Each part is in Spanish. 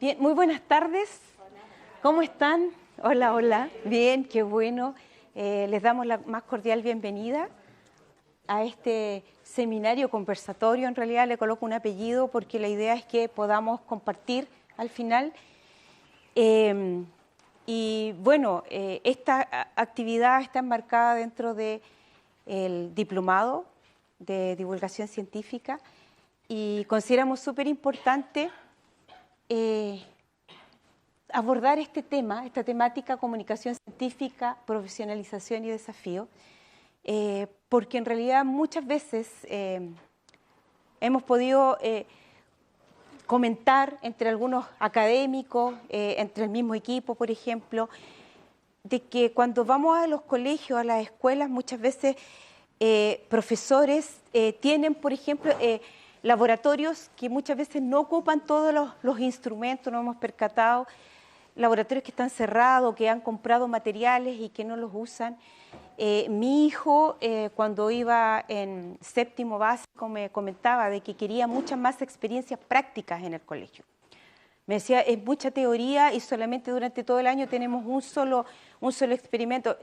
Bien, muy buenas tardes. ¿Cómo están? Hola, hola. Bien, qué bueno. Les damos la más cordial bienvenida a este seminario conversatorio. En realidad le coloco un apellido porque la idea es que podamos compartir al final. Y bueno, esta actividad está enmarcada dentro del diplomado de divulgación científica y consideramos súper importante abordar este tema, esta temática, comunicación científica, profesionalización y desafío, porque en realidad muchas veces hemos podido comentar entre algunos académicos, entre el mismo equipo, por ejemplo, de que cuando vamos a los colegios, a las escuelas, muchas veces profesores tienen, por ejemplo, laboratorios que muchas veces no ocupan todos los instrumentos, nos hemos percatado, laboratorios que están cerrados, que han comprado materiales y que no los usan. Mi hijo, cuando iba en séptimo básico, me comentaba de que quería muchas más experiencias prácticas en el colegio. Me decía, es mucha teoría y solamente durante todo el año tenemos un solo experimento.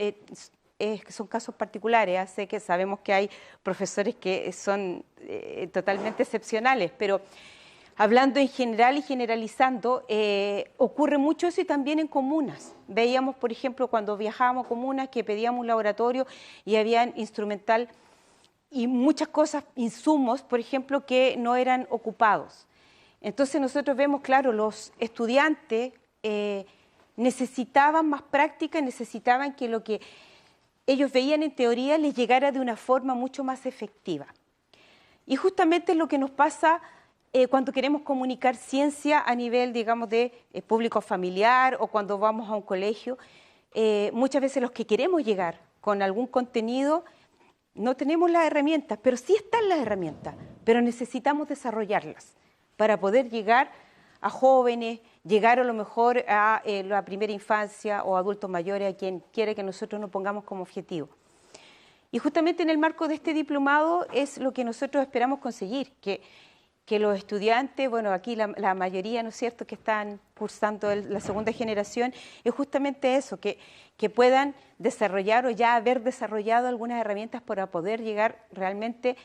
Son casos particulares, sé que sabemos que hay profesores que son totalmente excepcionales, pero hablando en general y generalizando, ocurre mucho eso y también en comunas. Veíamos, por ejemplo, cuando viajábamos a comunas que pedíamos un laboratorio y había instrumental y muchas cosas, insumos, por ejemplo, que no eran ocupados. Entonces nosotros vemos, claro, los estudiantes necesitaban más práctica, necesitaban que lo que ellos veían en teoría les llegara de una forma mucho más efectiva. Y justamente es lo que nos pasa cuando queremos comunicar ciencia a nivel, digamos, de público familiar o cuando vamos a un colegio. Muchas veces los que queremos llegar con algún contenido no tenemos las herramientas, pero sí están las herramientas, pero necesitamos desarrollarlas para poder llegar a jóvenes, llegar a lo mejor a la primera infancia o adultos mayores, a quien quiera que nosotros nos pongamos como objetivo. Y justamente en el marco de este diplomado es lo que nosotros esperamos conseguir, que los estudiantes, bueno, aquí la mayoría, ¿no es cierto?, que están cursando la segunda generación, es justamente eso, que puedan desarrollar o ya haber desarrollado algunas herramientas para poder llegar realmente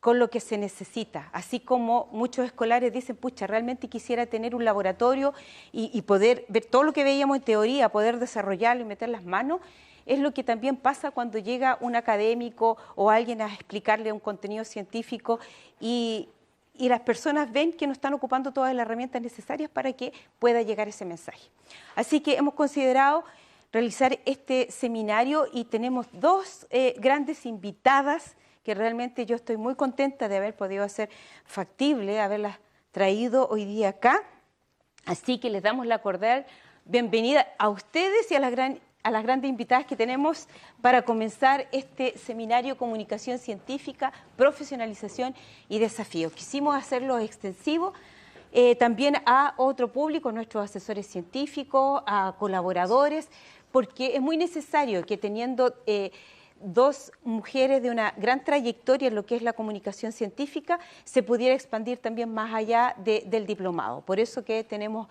con lo que se necesita, así como muchos escolares dicen, pucha, realmente quisiera tener un laboratorio y poder ver todo lo que veíamos en teoría, poder desarrollarlo y meter las manos, es lo que también pasa cuando llega un académico o alguien a explicarle un contenido científico y las personas ven que no están ocupando todas las herramientas necesarias para que pueda llegar ese mensaje. Así que hemos considerado realizar este seminario y tenemos dos grandes invitadas que realmente yo estoy muy contenta de haber podido hacer factible, haberlas traído hoy día acá. Así que les damos la cordial bienvenida a ustedes y a las grandes invitadas que tenemos para comenzar este seminario Comunicación Científica, Profesionalización y Desafíos. Quisimos hacerlo extensivo también a otro público, nuestros asesores científicos, a colaboradores, porque es muy necesario que teniendo dos mujeres de una gran trayectoria en lo que es la comunicación científica, se pudiera expandir también más allá del diplomado. Por eso que tenemos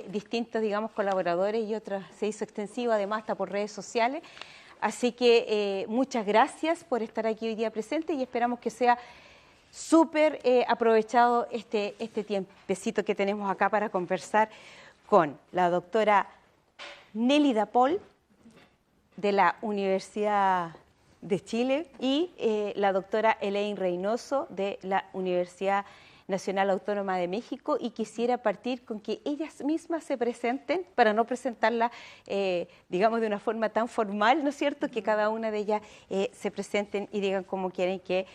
distintos, digamos, colaboradores y otras se hizo extensivo, además hasta por redes sociales. Así que muchas gracias por estar aquí hoy día presente y esperamos que sea súper aprovechado este tiempecito que tenemos acá para conversar con la doctora Nélida Pol de la Universidad de Chile y la doctora Elaine Reynoso de la Universidad Nacional Autónoma de México, y quisiera partir con que ellas mismas se presenten para no presentarla, digamos, de una forma tan formal, ¿no es cierto?, que cada una de ellas se presenten y digan cómo quieren que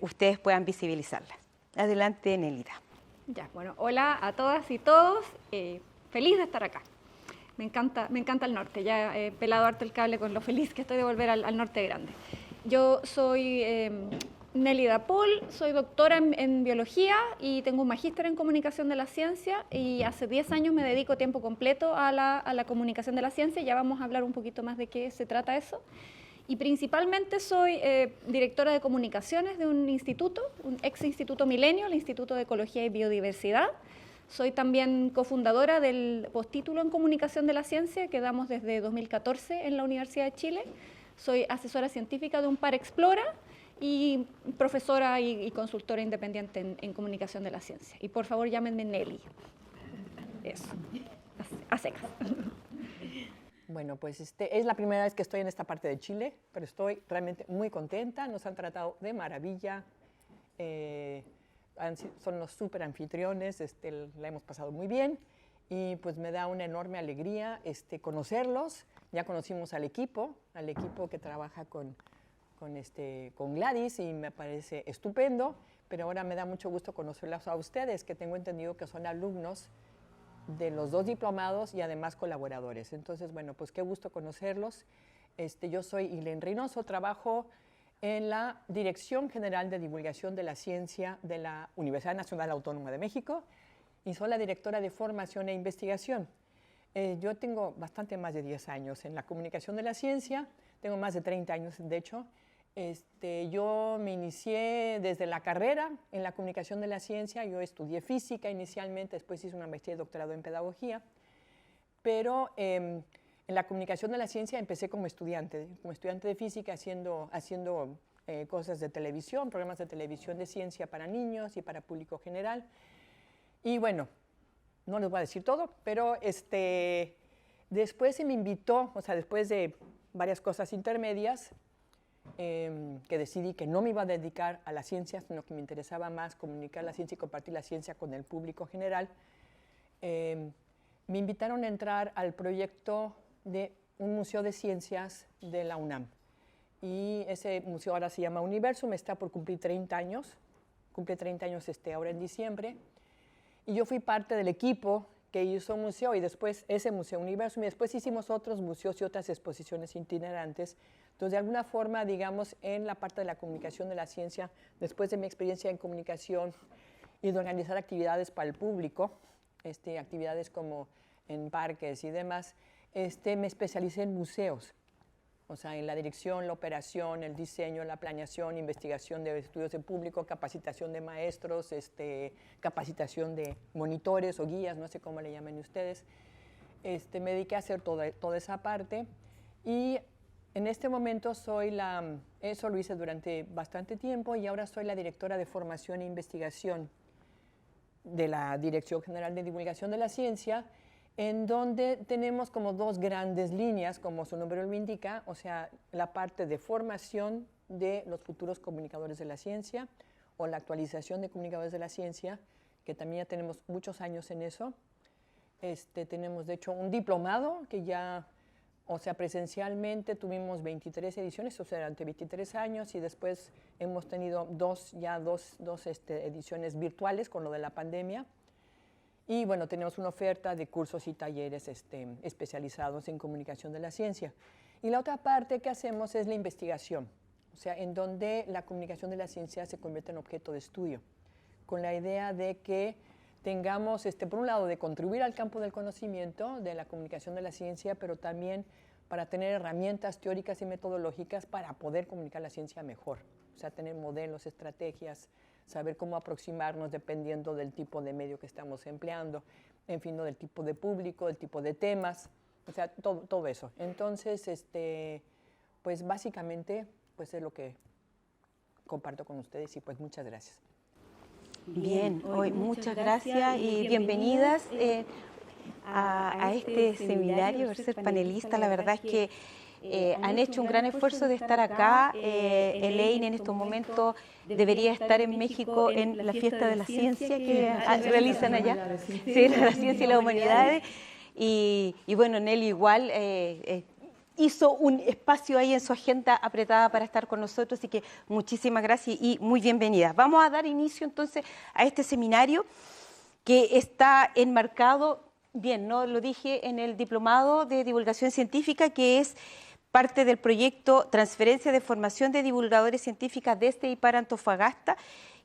ustedes puedan visibilizarla. Adelante, Nélida. Ya, bueno, hola a todas y todos, feliz de estar acá. Me encanta el norte, ya he pelado harto el cable con lo feliz que estoy de volver al norte grande. Yo soy Nélida Pol, soy doctora en biología y tengo un magíster en comunicación de la ciencia y hace 10 años me dedico a tiempo completo a la comunicación de la ciencia. Ya vamos a hablar un poquito más de qué se trata eso. Y principalmente soy directora de comunicaciones de un instituto, un ex Instituto Milenio, el Instituto de Ecología y Biodiversidad, Soy también cofundadora del postítulo en Comunicación de la Ciencia que damos desde 2014 en la Universidad de Chile. Soy asesora científica de UNPAR Explora y profesora y consultora independiente en Comunicación de la Ciencia. Y por favor, llámenme Nelly. Eso, a secas. Bueno, pues es la primera vez que estoy en esta parte de Chile, pero estoy realmente muy contenta. Nos han tratado de maravilla. Son los súper anfitriones, la hemos pasado muy bien y pues me da una enorme alegría conocerlos. Ya conocimos al equipo que trabaja con Gladys y me parece estupendo, pero ahora me da mucho gusto conocerlos a ustedes, que tengo entendido que son alumnos de los 2 diplomados y además colaboradores. Entonces, bueno, pues qué gusto conocerlos. Yo soy Ilén Reynoso, trabajo en la Dirección General de Divulgación de la Ciencia de la Universidad Nacional Autónoma de México y soy la directora de Formación e Investigación. Yo tengo bastante más de 10 años en la comunicación de la ciencia, tengo más de 30 años de hecho. Yo me inicié desde la carrera en la comunicación de la ciencia, yo estudié física inicialmente, después hice una maestría y doctorado en pedagogía, pero en la comunicación de la ciencia empecé como estudiante de física haciendo cosas de televisión, programas de televisión de ciencia para niños y para público general. Y bueno, no les voy a decir todo, pero después se me invitó, o sea, después de varias cosas intermedias, que decidí que no me iba a dedicar a la ciencia, sino que me interesaba más comunicar la ciencia y compartir la ciencia con el público general. Me invitaron a entrar al proyecto de un museo de ciencias de la UNAM. Y ese museo ahora se llama Universum, está por cumplir 30 años, cumple 30 años ahora en diciembre. Y yo fui parte del equipo que hizo un museo y después ese Museo Universum y después hicimos otros museos y otras exposiciones itinerantes. Entonces, de alguna forma, digamos, en la parte de la comunicación de la ciencia, después de mi experiencia en comunicación y de organizar actividades para el público, actividades como en parques y demás, me especialicé en museos, o sea, en la dirección, la operación, el diseño, la planeación, investigación de estudios de público, capacitación de maestros, capacitación de monitores o guías, no sé cómo le llaman ustedes. Me dediqué a hacer toda esa parte y en este momento eso lo hice durante bastante tiempo y ahora soy la directora de Formación e Investigación de la Dirección General de Divulgación de la Ciencia, en donde tenemos como 2 grandes líneas, como su nombre lo indica, o sea, la parte de formación de los futuros comunicadores de la ciencia o la actualización de comunicadores de la ciencia, que también ya tenemos muchos años en eso. Tenemos, de hecho, un diplomado que ya, o sea, presencialmente tuvimos 23 ediciones, o sea, durante 23 años, y después hemos tenido dos ediciones virtuales con lo de la pandemia. Y bueno, tenemos una oferta de cursos y talleres especializados en comunicación de la ciencia. Y la otra parte que hacemos es la investigación, o sea, en donde la comunicación de la ciencia se convierte en objeto de estudio, con la idea de que tengamos, por un lado, de contribuir al campo del conocimiento de la comunicación de la ciencia, pero también para tener herramientas teóricas y metodológicas para poder comunicar la ciencia mejor, o sea, tener modelos, estrategias, saber cómo aproximarnos dependiendo del tipo de medio que estamos empleando, en fin, del tipo de público, del tipo de temas, o sea, todo eso. Entonces, pues básicamente, pues es lo que comparto con ustedes y pues muchas gracias. Bien, hoy muchas gracias y bienvenidas a este seminario, por ser panelista. La verdad es que han hecho un gran esfuerzo de estar acá. Elaine en estos momentos debería estar en México en la fiesta de la ciencia que realizan allá, sí, la ciencia y las humanidades. Y bueno, Nelly igual hizo un espacio ahí en su agenda apretada para estar con nosotros, así que muchísimas gracias y muy bienvenidas. Vamos a dar inicio entonces a este seminario que está enmarcado, bien, no lo dije, en el Diplomado de Divulgación Científica, que es parte del proyecto Transferencia de Formación de Divulgadores Científicas desde y para Antofagasta,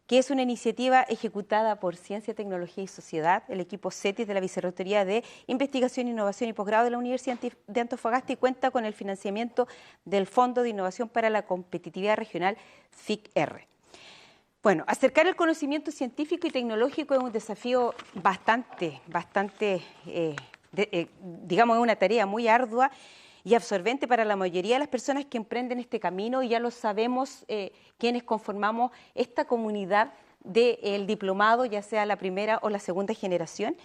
que es una iniciativa ejecutada por Ciencia, Tecnología y Sociedad, el equipo CETIS de la Vicerrectoría de Investigación, Innovación y Posgrado de la Universidad de Antofagasta y cuenta con el financiamiento del Fondo de Innovación para la Competitividad Regional, FIC-R. Bueno, acercar el conocimiento científico y tecnológico es un desafío bastante, digamos, es una tarea muy ardua y absorbente para la mayoría de las personas que emprenden este camino, y ya lo sabemos quienes conformamos esta comunidad del diplomado, ya sea la primera o la segunda generación.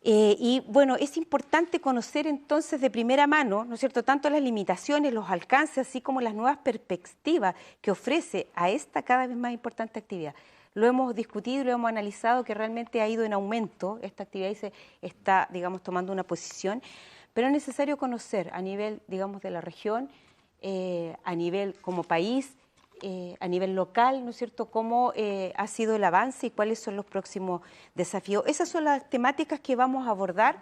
Y bueno, es importante conocer entonces de primera mano, ¿no es cierto?, tanto las limitaciones, los alcances, así como las nuevas perspectivas que ofrece a esta cada vez más importante actividad. Lo hemos discutido y lo hemos analizado, que realmente ha ido en aumento esta actividad y se está, digamos, tomando una posición, pero es necesario conocer a nivel, digamos, de la región, a nivel como país, a nivel local, ¿no es cierto?, cómo ha sido el avance y cuáles son los próximos desafíos. Esas son las temáticas que vamos a abordar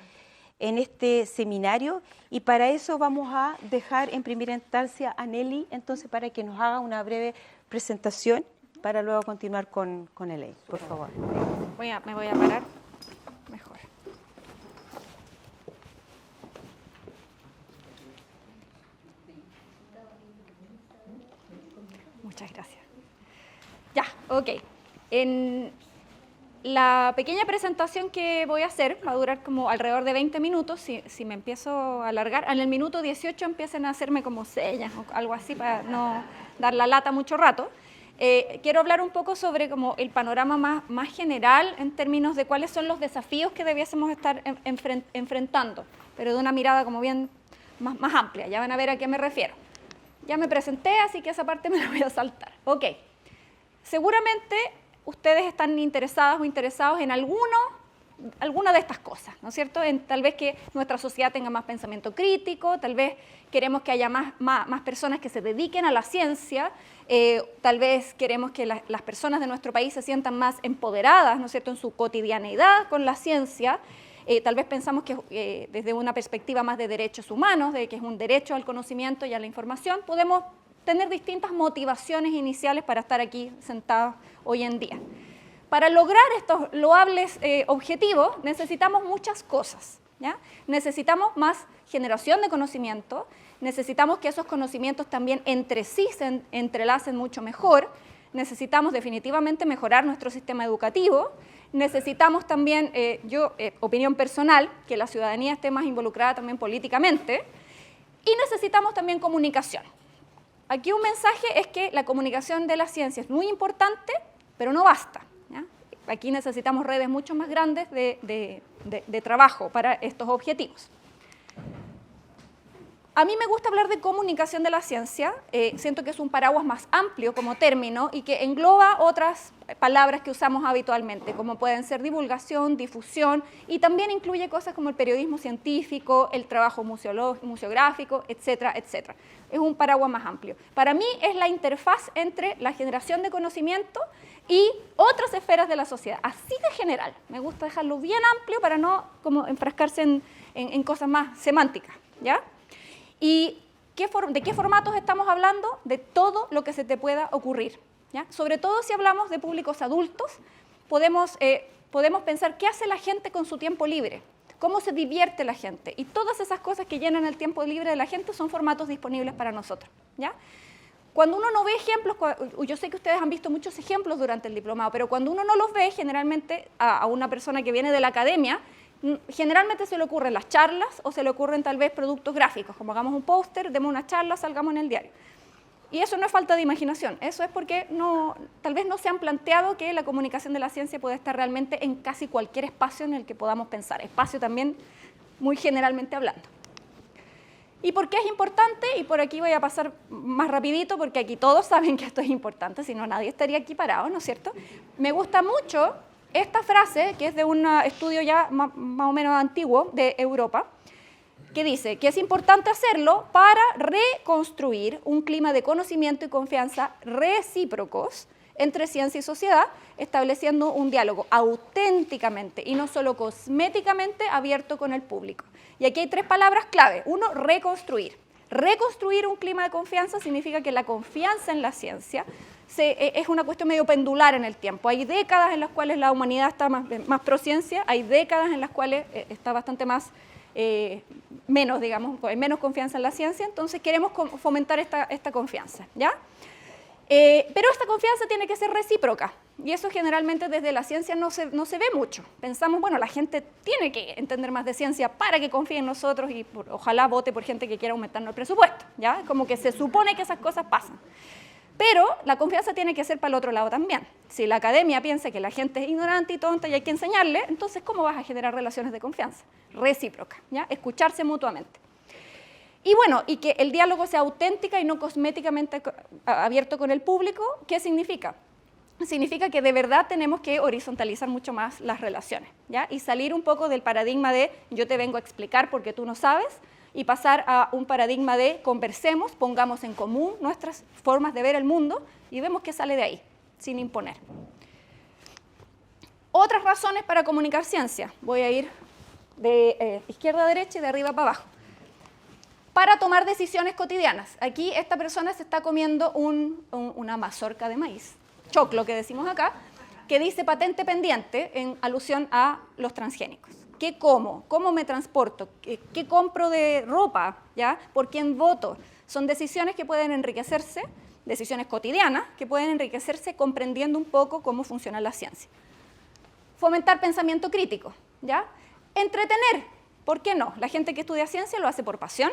en este seminario, y para eso vamos a dejar en primera instancia a Nelly, entonces, para que nos haga una breve presentación para luego continuar con Elaine, por favor. Me voy a parar mejor. Muchas gracias. Ya, ok. En la pequeña presentación que voy a hacer va a durar como alrededor de 20 minutos. Si me empiezo a alargar, en el minuto 18 empiecen a hacerme como señas o algo así para no dar la lata mucho rato. Quiero hablar un poco sobre como el panorama más general en términos de cuáles son los desafíos que debiésemos estar enfrentando, pero de una mirada como bien más amplia. Ya van a ver a qué me refiero. Ya me presenté, así que esa parte me la voy a saltar. Ok. Seguramente ustedes están interesadas o interesados en alguna de estas cosas, ¿no es cierto? Tal vez que nuestra sociedad tenga más pensamiento crítico, tal vez queremos que haya más personas que se dediquen a la ciencia, tal vez queremos que las personas de nuestro país se sientan más empoderadas, ¿no es cierto?, en su cotidianeidad con la ciencia. Tal vez pensamos que desde una perspectiva más de derechos humanos, de que es un derecho al conocimiento y a la información, podemos tener distintas motivaciones iniciales para estar aquí sentados hoy en día. Para lograr estos loables objetivos necesitamos muchas cosas, ¿ya? Necesitamos más generación de conocimiento, necesitamos que esos conocimientos también entre sí se entrelacen mucho mejor, necesitamos definitivamente mejorar nuestro sistema educativo, necesitamos también, opinión personal, que la ciudadanía esté más involucrada también políticamente, y necesitamos también comunicación. Aquí un mensaje es que la comunicación de la ciencia es muy importante, pero no basta, ¿ya? Aquí necesitamos redes mucho más grandes de trabajo para estos objetivos. A mí me gusta hablar de comunicación de la ciencia, siento que es un paraguas más amplio como término y que engloba otras palabras que usamos habitualmente, como pueden ser divulgación, difusión, y también incluye cosas como el periodismo científico, el trabajo museográfico, etcétera, etcétera. Es un paraguas más amplio. Para mí es la interfaz entre la generación de conocimiento y otras esferas de la sociedad, así de general. Me gusta dejarlo bien amplio para no como enfrascarse en cosas más semánticas, ¿ya? ¿Y de qué formatos estamos hablando? De todo lo que se te pueda ocurrir, ¿ya? Sobre todo si hablamos de públicos adultos, podemos pensar qué hace la gente con su tiempo libre, cómo se divierte la gente, y todas esas cosas que llenan el tiempo libre de la gente son formatos disponibles para nosotros, ¿ya? Cuando uno no ve ejemplos, yo sé que ustedes han visto muchos ejemplos durante el diplomado, pero cuando uno no los ve, generalmente a una persona que viene de la academia, generalmente se le ocurren las charlas o se le ocurren tal vez productos gráficos, como hagamos un póster, demos una charla, salgamos en el diario. Y eso no es falta de imaginación, eso es porque tal vez no se han planteado que la comunicación de la ciencia puede estar realmente en casi cualquier espacio en el que podamos pensar, espacio también muy generalmente hablando. ¿Y por qué es importante? Y por aquí voy a pasar más rapidito porque aquí todos saben que esto es importante, si no nadie estaría aquí parado, ¿no es cierto? Me gusta mucho esta frase, que es de un estudio ya más o menos antiguo de Europa, que dice que es importante hacerlo para reconstruir un clima de conocimiento y confianza recíprocos entre ciencia y sociedad, estableciendo un diálogo auténticamente y no solo cosméticamente abierto con el público. Y aquí hay 3 palabras clave. 1, reconstruir. Reconstruir un clima de confianza significa que la confianza en la ciencia es una cuestión medio pendular en el tiempo. Hay décadas en las cuales la humanidad está más pro ciencia, hay décadas en las cuales está bastante menos, digamos, hay menos confianza en la ciencia, entonces queremos fomentar esta confianza, ¿ya? Pero esta confianza tiene que ser recíproca, y eso generalmente desde la ciencia no se ve mucho. Pensamos, bueno, la gente tiene que entender más de ciencia para que confíe en nosotros y ojalá vote por gente que quiera aumentarnos el presupuesto, ¿ya? Como que se supone que esas cosas pasan. Pero la confianza tiene que ser para el otro lado también. Si la academia piensa que la gente es ignorante y tonta y hay que enseñarle, entonces ¿cómo vas a generar relaciones de confianza? Recíproca, ¿ya? Escucharse mutuamente. Y bueno, y que el diálogo sea auténtica y no cosméticamente abierto con el público, ¿qué significa? Significa que de verdad tenemos que horizontalizar mucho más las relaciones, ¿ya? Y salir un poco del paradigma de yo te vengo a explicar porque tú no sabes, y pasar a un paradigma de conversemos, pongamos en común nuestras formas de ver el mundo y vemos qué sale de ahí, sin imponer. Otras razones para comunicar ciencia. Voy a ir de izquierda a derecha y de arriba para abajo. Para tomar decisiones cotidianas. Aquí esta persona se está comiendo una mazorca de maíz, choclo que decimos acá, que dice patente pendiente en alusión a los transgénicos. ¿Qué como? ¿Cómo me transporto? ¿Qué compro de ropa? ¿Ya? ¿Por quién voto? Son decisiones que pueden enriquecerse, decisiones cotidianas, que pueden enriquecerse comprendiendo un poco cómo funciona la ciencia. Fomentar pensamiento crítico, ¿ya? Entretener, ¿por qué no? La gente que estudia ciencia lo hace por pasión.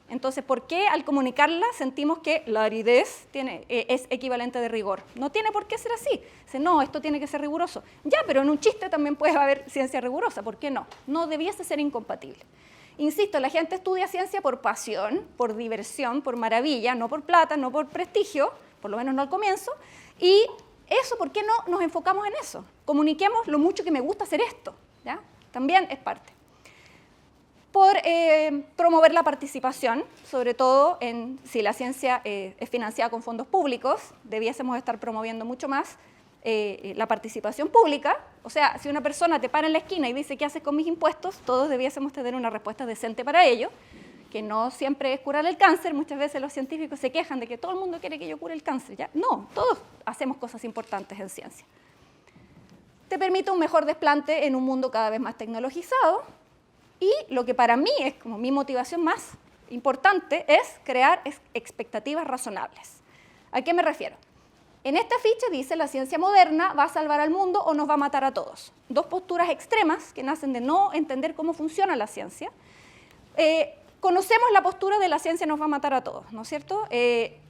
Entonces, ¿por qué al comunicarla sentimos que la aridez es equivalente de rigor? No tiene por qué ser así. Dice, no, esto tiene que ser riguroso. Ya, pero en un chiste también puede haber ciencia rigurosa. ¿Por qué no? No debiese ser incompatible. Insisto, la gente estudia ciencia por pasión, por diversión, por maravilla, no por plata, no por prestigio, por lo menos no al comienzo. Y eso, ¿por qué no nos enfocamos en eso? Comuniquemos lo mucho que me gusta hacer esto, ¿ya? También es parte. Por promover la participación, sobre todo si la ciencia es financiada con fondos públicos, debiésemos estar promoviendo mucho más la participación pública. O sea, si una persona te para en la esquina y dice, ¿qué haces con mis impuestos?, todos debiésemos tener una respuesta decente para ello, que no siempre es curar el cáncer. Muchas veces los científicos se quejan de que todo el mundo quiere que yo cure el cáncer. ¿Ya? No, todos hacemos cosas importantes en ciencia. Te permite un mejor desplante en un mundo cada vez más tecnologizado. Y lo que para mí es como mi motivación más importante es crear expectativas razonables. ¿A qué me refiero? En esta ficha dice la ciencia moderna va a salvar al mundo o nos va a matar a todos. Dos posturas extremas que nacen de no entender cómo funciona la ciencia. Conocemos la postura de la ciencia nos va a matar a todos, ¿no es cierto?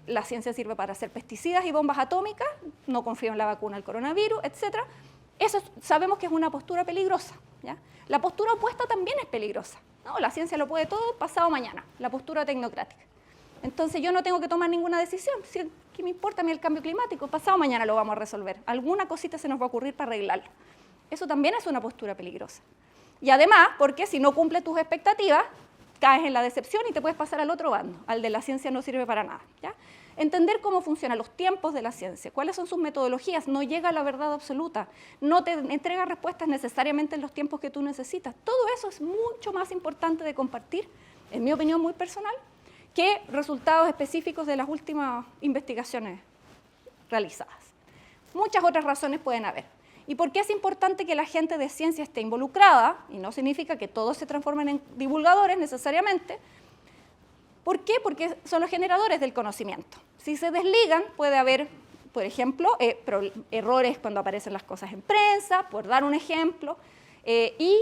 La ciencia sirve para hacer pesticidas y bombas atómicas, no confío en la vacuna del coronavirus, etc. Eso sabemos que es una postura peligrosa, ¿ya? La postura opuesta también es peligrosa, ¿no? La ciencia lo puede todo pasado mañana, la postura tecnocrática. Entonces yo no tengo que tomar ninguna decisión. ¿Qué me importa a mí el cambio climático? Pasado mañana lo vamos a resolver. Alguna cosita se nos va a ocurrir para arreglarlo. Eso también es una postura peligrosa. Y además, porque si no cumple tus expectativas, caes en la decepción y te puedes pasar al otro bando, al de la ciencia no sirve para nada, ¿ya? Entender cómo funcionan los tiempos de la ciencia, cuáles son sus metodologías, no llega a la verdad absoluta, no te entrega respuestas necesariamente en los tiempos que tú necesitas. Todo eso es mucho más importante de compartir, en mi opinión muy personal, que resultados específicos de las últimas investigaciones realizadas. Muchas otras razones pueden haber. ¿Y por qué es importante que la gente de ciencia esté involucrada? Y no significa que todos se transformen en divulgadores necesariamente. ¿Por qué? Porque son los generadores del conocimiento. Si se desligan, puede haber, por ejemplo, errores cuando aparecen las cosas en prensa, por dar un ejemplo. Y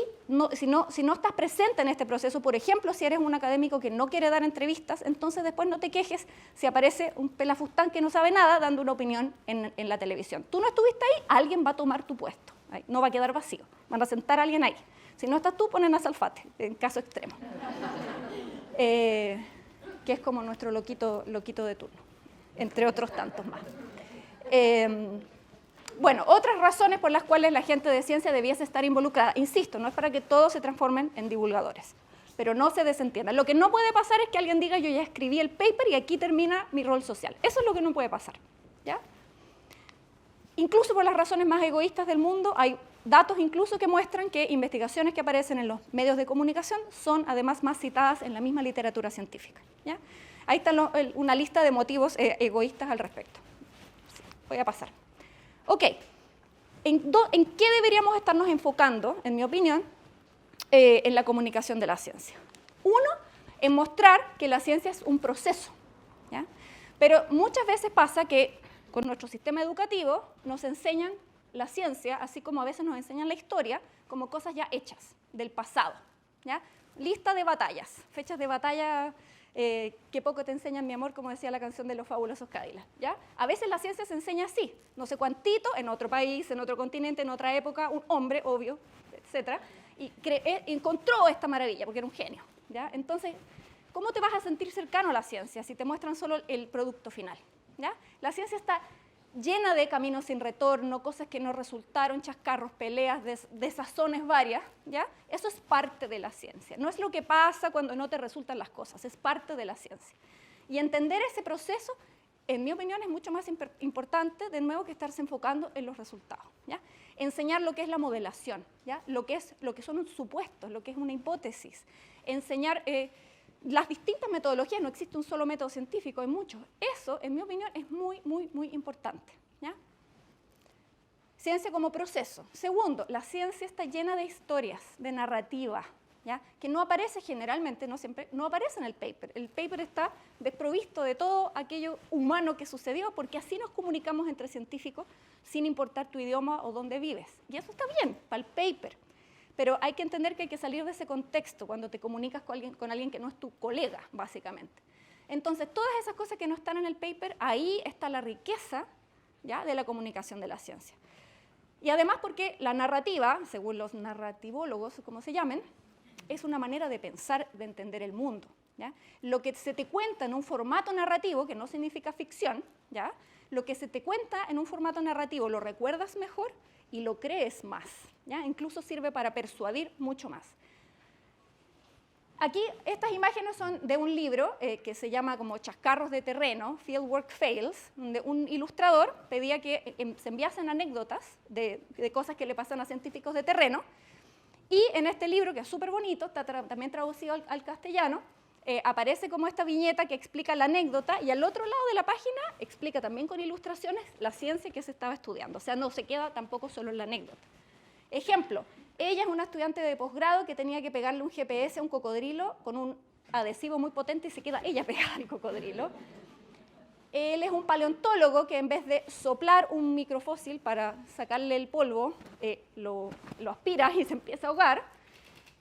si no estás presente en este proceso, por ejemplo, si eres un académico que no quiere dar entrevistas, entonces después no te quejes si aparece un pelafustán que no sabe nada dando una opinión en la televisión. Tú no estuviste ahí, alguien va a tomar tu puesto. No va a quedar vacío, van a sentar a alguien ahí. Si no estás tú, ponen a Salfate, en caso extremo. Que es como nuestro loquito de turno, entre otros tantos más. Bueno, otras razones por las cuales la gente de ciencia debiese estar involucrada, insisto, no es para que todos se transformen en divulgadores, pero no se desentiendan. Lo que no puede pasar es que alguien diga yo ya escribí el paper y aquí termina mi rol social. Eso es lo que no puede pasar, ¿ya? Incluso por las razones más egoístas del mundo, hay datos incluso que muestran que investigaciones que aparecen en los medios de comunicación son además más citadas en la misma literatura científica, ¿ya? Ahí está una lista de motivos egoístas al respecto. Sí, voy a pasar. Ok, ¿en qué deberíamos estarnos enfocando, en mi opinión, en la comunicación de la ciencia? Uno, en mostrar que la ciencia es un proceso, ¿ya? Pero muchas veces pasa que con nuestro sistema educativo nos enseñan la ciencia, así como a veces nos enseñan la historia, como cosas ya hechas, del pasado, ¿ya? Lista de batallas, fechas de batalla que poco te enseñan, mi amor, como decía la canción de Los Fabulosos Cadillacs, ¿ya? A veces la ciencia se enseña así, no sé cuántito, en otro país, en otro continente, en otra época, un hombre, obvio, etcétera, y encontró esta maravilla, porque era un genio, ¿ya? Entonces, ¿cómo te vas a sentir cercano a la ciencia si te muestran solo el producto final? ¿Ya? La ciencia está llena de caminos sin retorno, cosas que no resultaron, chascarros, peleas, desazones varias, ¿ya? Eso es parte de la ciencia. No es lo que pasa cuando no te resultan las cosas, es parte de la ciencia. Y entender ese proceso, en mi opinión, es mucho más importante, de nuevo, que estarse enfocando en los resultados, ¿ya? Enseñar lo que es la modelación, ¿ya? Lo que son supuestos, lo que es una hipótesis. Enseñar las distintas metodologías, no existe un solo método científico, hay muchos. Eso, en mi opinión, es muy, muy, muy importante, ¿ya? Ciencia como proceso. Segundo, la ciencia está llena de historias, de narrativa, ¿ya? Que no aparece generalmente, no siempre, no aparece en el paper. El paper está desprovisto de todo aquello humano que sucedió, porque así nos comunicamos entre científicos sin importar tu idioma o dónde vives. Y eso está bien, para el paper. Pero hay que entender que hay que salir de ese contexto cuando te comunicas con alguien que no es tu colega, básicamente. Entonces, todas esas cosas que no están en el paper, ahí está la riqueza, ¿ya?, de la comunicación de la ciencia. Y además porque la narrativa, según los narrativólogos, como se llamen, es una manera de pensar, de entender el mundo, ¿ya? Lo que se te cuenta en un formato narrativo, que no significa ficción, ¿ya?, lo que se te cuenta en un formato narrativo lo recuerdas mejor y lo crees más, ¿ya? Incluso sirve para persuadir mucho más. Aquí estas imágenes son de un libro que se llama como Chascarros de Terreno, Fieldwork Fails, donde un ilustrador pedía que se enviasen anécdotas de cosas que le pasan a científicos de terreno. Y en este libro, que es súper bonito, está también traducido al castellano, aparece como esta viñeta que explica la anécdota y al otro lado de la página explica también con ilustraciones la ciencia que se estaba estudiando. O sea, no se queda tampoco solo en la anécdota. Ejemplo, ella es una estudiante de posgrado que tenía que pegarle un GPS a un cocodrilo con un adhesivo muy potente y se queda ella pegada al cocodrilo. Él es un paleontólogo que en vez de soplar un microfósil para sacarle el polvo, lo aspira y se empieza a ahogar.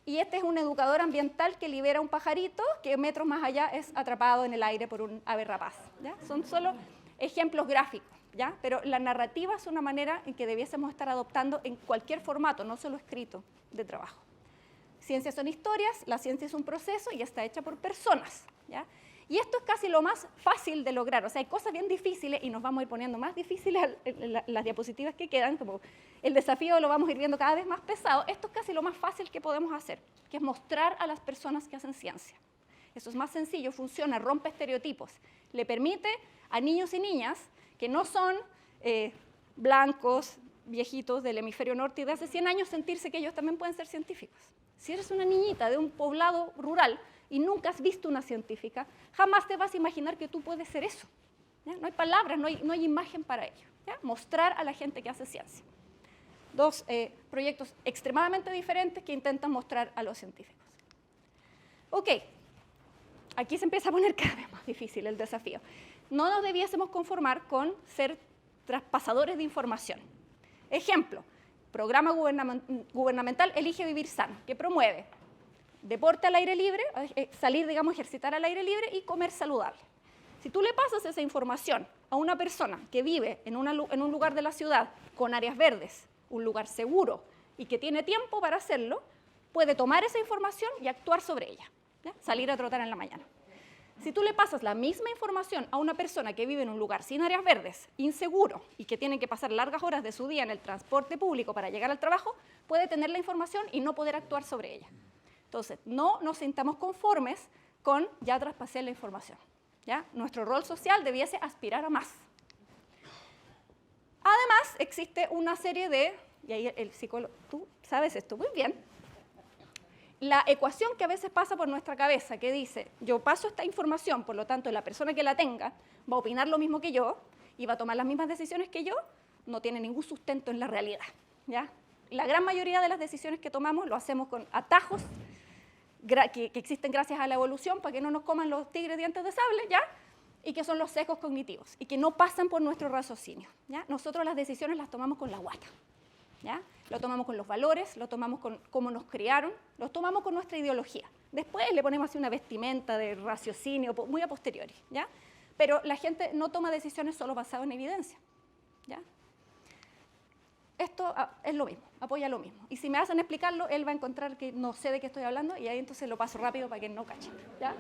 Y este es un educador ambiental que libera un pajarito que metros más allá es atrapado en el aire por un ave rapaz, ¿ya? Son solo ejemplos gráficos, ¿ya? Pero la narrativa es una manera en que debiésemos estar adoptando en cualquier formato, no solo escrito, de trabajo. Ciencias son historias, la ciencia es un proceso y está hecha por personas, ¿ya? Y esto es casi lo más fácil de lograr. O sea, hay cosas bien difíciles y nos vamos a ir poniendo más difíciles en las diapositivas que quedan, como el desafío lo vamos a ir viendo cada vez más pesado. Esto es casi lo más fácil que podemos hacer, que es mostrar a las personas que hacen ciencia. Eso es más sencillo, funciona, rompe estereotipos. Le permite a niños y niñas que no son blancos, viejitos del hemisferio norte y de hace 100 años sentirse que ellos también pueden ser científicos. Si eres una niñita de un poblado rural y nunca has visto una científica, jamás te vas a imaginar que tú puedes ser eso, ¿ya? No hay palabras, no hay imagen para ello, ¿ya? Mostrar a la gente que hace ciencia. Dos proyectos extremadamente diferentes que intentan mostrar a los científicos. Ok, aquí se empieza a poner cada vez más difícil el desafío. No nos debiésemos conformar con ser traspasadores de información. Ejemplo, programa gubernamental Elige Vivir Sano, que promueve deporte al aire libre, salir, digamos, ejercitar al aire libre y comer saludable. Si tú le pasas esa información a una persona que vive en un lugar de la ciudad con áreas verdes, un lugar seguro y que tiene tiempo para hacerlo, puede tomar esa información y actuar sobre ella, ¿ya? Salir a trotar en la mañana. Si tú le pasas la misma información a una persona que vive en un lugar sin áreas verdes, inseguro y que tiene que pasar largas horas de su día en el transporte público para llegar al trabajo, puede tener la información y no poder actuar sobre ella. Entonces, no nos sintamos conformes con ya traspasé la información, ¿ya? Nuestro rol social debiese aspirar a más. Además, existe una serie de, y ahí el psicólogo, tú sabes esto muy bien, la ecuación que a veces pasa por nuestra cabeza, que dice, yo paso esta información, por lo tanto, la persona que la tenga va a opinar lo mismo que yo y va a tomar las mismas decisiones que yo, no tiene ningún sustento en la realidad, ¿ya? La gran mayoría de las decisiones que tomamos lo hacemos con atajos que existen gracias a la evolución para que no nos coman los tigres dientes de sable, ¿ya? y que son los sesgos cognitivos, y que no pasan por nuestro raciocinio, ¿ya? Nosotros las decisiones las tomamos con la guata, ¿ya? Lo tomamos con los valores, lo tomamos con cómo nos criaron, lo tomamos con nuestra ideología. Después le ponemos así una vestimenta de raciocinio muy a posteriori, ¿ya? Pero la gente no toma decisiones solo basadas en evidencia, ¿ya? Esto es lo mismo, apoya lo mismo. Y si me hacen explicarlo, él va a encontrar que no sé de qué estoy hablando y ahí entonces lo paso rápido para que no cache, ¿ya?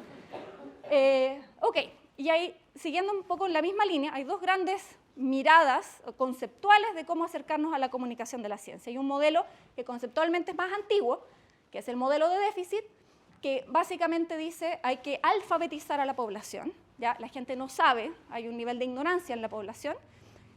Ok, y ahí, siguiendo un poco en la misma línea, hay dos grandes miradas conceptuales de cómo acercarnos a la comunicación de la ciencia. Hay un modelo que conceptualmente es más antiguo, que es el modelo de déficit, que básicamente dice hay que alfabetizar a la población, ¿ya? La gente no sabe, hay un nivel de ignorancia en la población.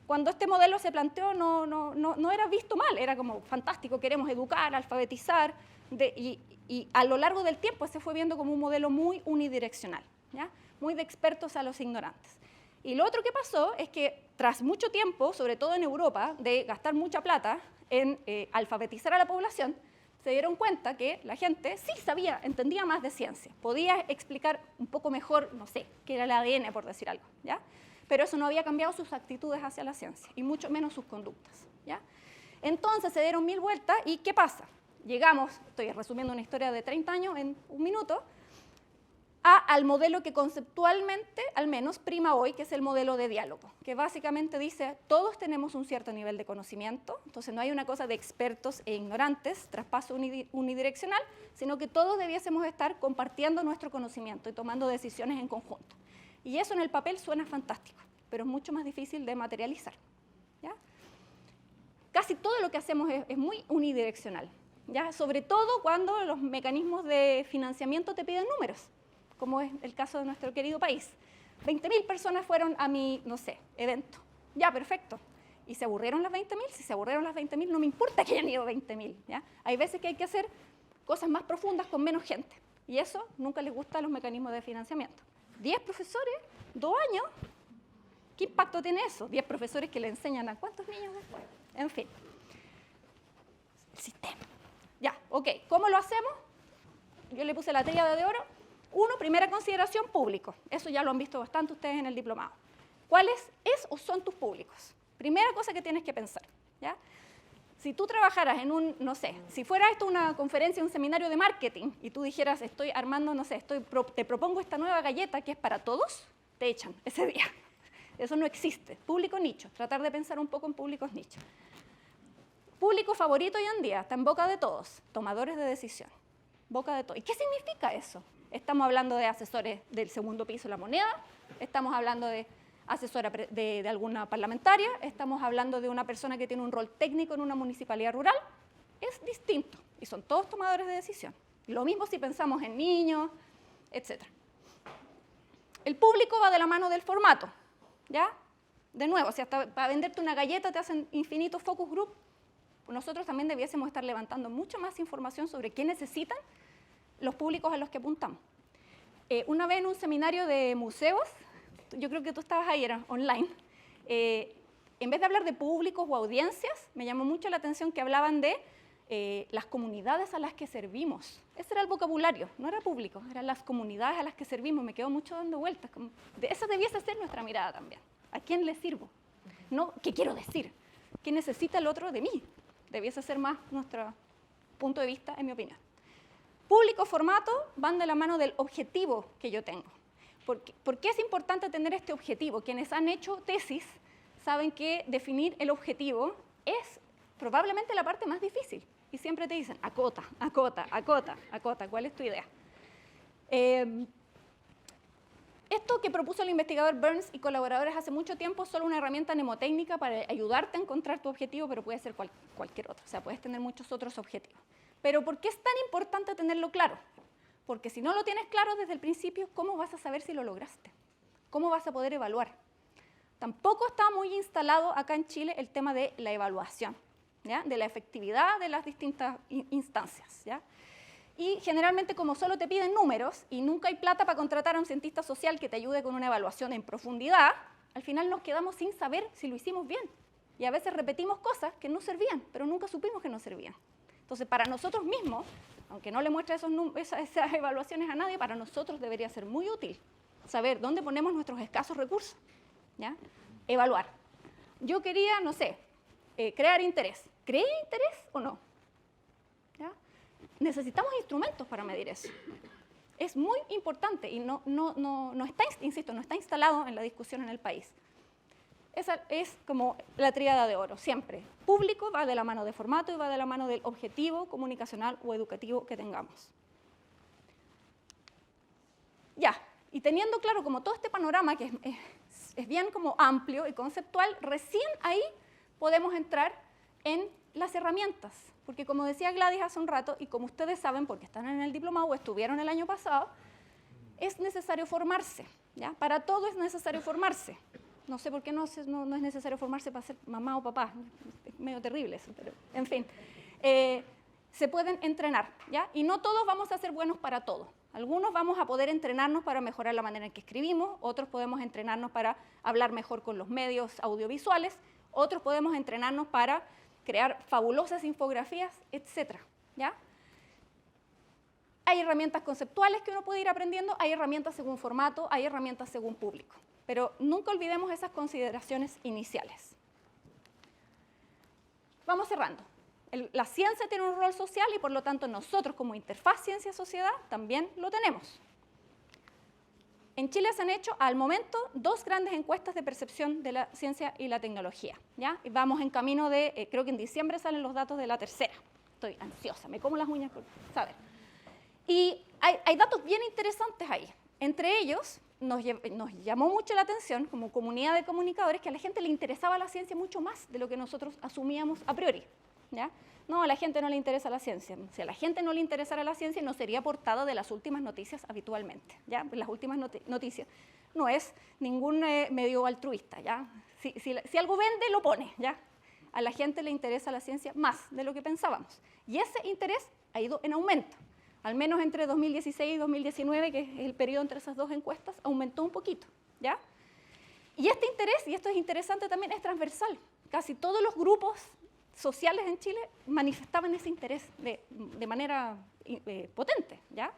Cuando este modelo se planteó no era visto mal, era como fantástico, queremos educar, alfabetizar, y a lo largo del tiempo se fue viendo como un modelo muy unidireccional, ¿ya? Muy de expertos a los ignorantes. Y lo otro que pasó es que tras mucho tiempo, sobre todo en Europa, de gastar mucha plata en alfabetizar a la población, se dieron cuenta que la gente sí sabía, entendía más de ciencia, podía explicar un poco mejor, no sé, qué era el ADN, por decir algo, ¿ya? Pero eso no había cambiado sus actitudes hacia la ciencia, y mucho menos sus conductas, ¿ya? Entonces se dieron 1000 vueltas, ¿y qué pasa? Llegamos, estoy resumiendo una historia de 30 años en un minuto, al modelo que conceptualmente, al menos, prima hoy, que es el modelo de diálogo, que básicamente dice, todos tenemos un cierto nivel de conocimiento, entonces no hay una cosa de expertos e ignorantes, traspaso unidireccional, sino que todos debiésemos estar compartiendo nuestro conocimiento y tomando decisiones en conjunto. Y eso en el papel suena fantástico, pero es mucho más difícil de materializar, ¿ya? Casi todo lo que hacemos es muy unidireccional, ¿ya? Sobre todo cuando los mecanismos de financiamiento te piden números, como es el caso de nuestro querido país. 20.000 personas fueron a mi, no sé, evento. Ya, perfecto. ¿Y se aburrieron las 20.000? Si se aburrieron las 20.000, no me importa que hayan ido 20.000, ¿ya? Hay veces que hay que hacer cosas más profundas con menos gente. Y eso nunca les gusta a los mecanismos de financiamiento. 10 profesores, 2 años. ¿Qué impacto tiene eso? 10 profesores que le enseñan a cuántos niños después. En fin. El sistema. Ya, ok. ¿Cómo lo hacemos? Yo le puse la tríada de oro. 1, primera consideración, público. Eso ya lo han visto bastante ustedes en el diplomado. ¿Cuáles es o son tus públicos? Primera cosa que tienes que pensar, ¿ya? Si tú trabajaras en un, no sé, si fuera esto una conferencia, un seminario de marketing, y tú dijeras, estoy armando, no sé, te propongo esta nueva galleta que es para todos, te echan ese día. Eso no existe. Público nicho, tratar de pensar un poco en públicos nicho. Público favorito hoy en día, está en boca de todos, tomadores de decisión. Boca de todos. ¿Y qué significa eso? Estamos hablando de asesores del segundo piso de la moneda, estamos hablando de asesora de alguna parlamentaria, estamos hablando de una persona que tiene un rol técnico en una municipalidad rural. Es distinto y son todos tomadores de decisión. Lo mismo si pensamos en niños, etc. El público va de la mano del formato, ¿ya? De nuevo, si hasta para venderte una galleta te hacen infinitos focus group, nosotros también debiésemos estar levantando mucha más información sobre qué necesitan los públicos a los que apuntamos. Una vez en un seminario de museos, yo creo que tú estabas ahí, era online, en vez de hablar de públicos o audiencias, me llamó mucho la atención que hablaban de las comunidades a las que servimos. Ese era el vocabulario, no era público, eran las comunidades a las que servimos. Me quedó mucho dando vueltas. Esa debiese ser nuestra mirada también. ¿A quién le sirvo? No, ¿qué quiero decir? ¿Qué necesita el otro de mí? Debiese ser más nuestro punto de vista, en mi opinión. Público, formato, van de la mano del objetivo que yo tengo. ¿Por qué es importante tener este objetivo? Quienes han hecho tesis saben que definir el objetivo es probablemente la parte más difícil. Y siempre te dicen, acota, acota, acota, acota, ¿cuál es tu idea? Esto que propuso el investigador Burns y colaboradores hace mucho tiempo es solo una herramienta mnemotécnica para ayudarte a encontrar tu objetivo, pero puede ser cualquier otro. O sea, puedes tener muchos otros objetivos. Pero ¿por qué es tan importante tenerlo claro? Porque si no lo tienes claro desde el principio, ¿cómo vas a saber si lo lograste? ¿Cómo vas a poder evaluar? Tampoco está muy instalado acá en Chile el tema de la evaluación, ¿ya? De la efectividad de las distintas instancias, ¿ya? Y generalmente, como solo te piden números y nunca hay plata para contratar a un cientista social que te ayude con una evaluación en profundidad, al final nos quedamos sin saber si lo hicimos bien. Y a veces repetimos cosas que no servían, pero nunca supimos que no servían. Entonces, para nosotros mismos, aunque no le muestre esas evaluaciones a nadie, para nosotros debería ser muy útil saber dónde ponemos nuestros escasos recursos, ¿ya? Evaluar. Yo quería, no sé, crear interés. ¿Creé interés o no? ¿Ya? Necesitamos instrumentos para medir eso. Es muy importante y no está, insisto, no está instalado en la discusión en el país. Esa es como la tríada de oro, siempre. Público va de la mano de formato y va de la mano del objetivo comunicacional o educativo que tengamos. Ya, y teniendo claro como todo este panorama que es bien como amplio y conceptual, recién ahí podemos entrar en las herramientas. Porque como decía Gladys hace un rato, y como ustedes saben porque están en el diplomado o estuvieron el año pasado, es necesario formarse, ¿ya? Para todo es necesario formarse. No sé por qué no es necesario formarse para ser mamá o papá, es medio terrible eso, pero en fin. Se pueden entrenar, ¿ya? Y no todos vamos a ser buenos para todo. Algunos vamos a poder entrenarnos para mejorar la manera en que escribimos, otros podemos entrenarnos para hablar mejor con los medios audiovisuales, otros podemos entrenarnos para crear fabulosas infografías, etc. ¿Ya? Hay herramientas conceptuales que uno puede ir aprendiendo, hay herramientas según formato, hay herramientas según público. Pero nunca olvidemos esas consideraciones iniciales. Vamos cerrando. La ciencia tiene un rol social y por lo tanto nosotros como interfaz ciencia-sociedad también lo tenemos. En Chile se han hecho al momento 2 grandes encuestas de percepción de la ciencia y la tecnología, ¿ya? Y vamos en camino de, creo que en diciembre salen los datos de la tercera. Estoy ansiosa, me como las uñas por saber. Y hay datos bien interesantes ahí. Entre ellos, nos llamó mucho la atención como comunidad de comunicadores que a la gente le interesaba la ciencia mucho más de lo que nosotros asumíamos a priori, ¿ya? No, a la gente no le interesa la ciencia. Si a la gente no le interesara la ciencia, no sería portada de las últimas noticias habitualmente, ¿ya? Las últimas noticias no es ningún medio altruista, ¿ya? Si algo vende, lo pone, ¿ya? A la gente le interesa la ciencia más de lo que pensábamos. Y ese interés ha ido en aumento. Al menos entre 2016 y 2019, que es el periodo entre esas 2 encuestas, aumentó un poquito, ¿ya? Y este interés, y esto es interesante también, es transversal. Casi todos los grupos sociales en Chile manifestaban ese interés de manera potente, ¿ya?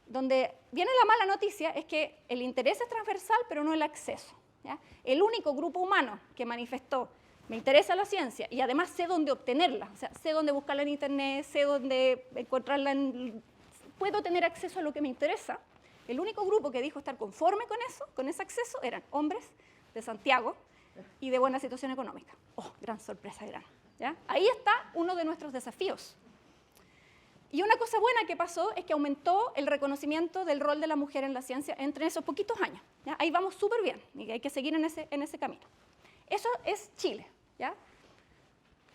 Donde viene la mala noticia es que el interés es transversal, pero no el acceso, ¿ya? El único grupo humano que manifestó me interesa la ciencia y además sé dónde obtenerla, o sea, sé dónde buscarla en internet, sé dónde encontrarla, puedo tener acceso a lo que me interesa. El único grupo que dijo estar conforme con eso, con ese acceso, eran hombres de Santiago y de buena situación económica. ¡Oh, gran sorpresa, gran! ¿Ya? Ahí está uno de nuestros desafíos. Y una cosa buena que pasó es que aumentó el reconocimiento del rol de la mujer en la ciencia entre esos poquitos años, ¿ya? Ahí vamos súper bien y hay que seguir en ese camino. Eso es Chile, ¿ya?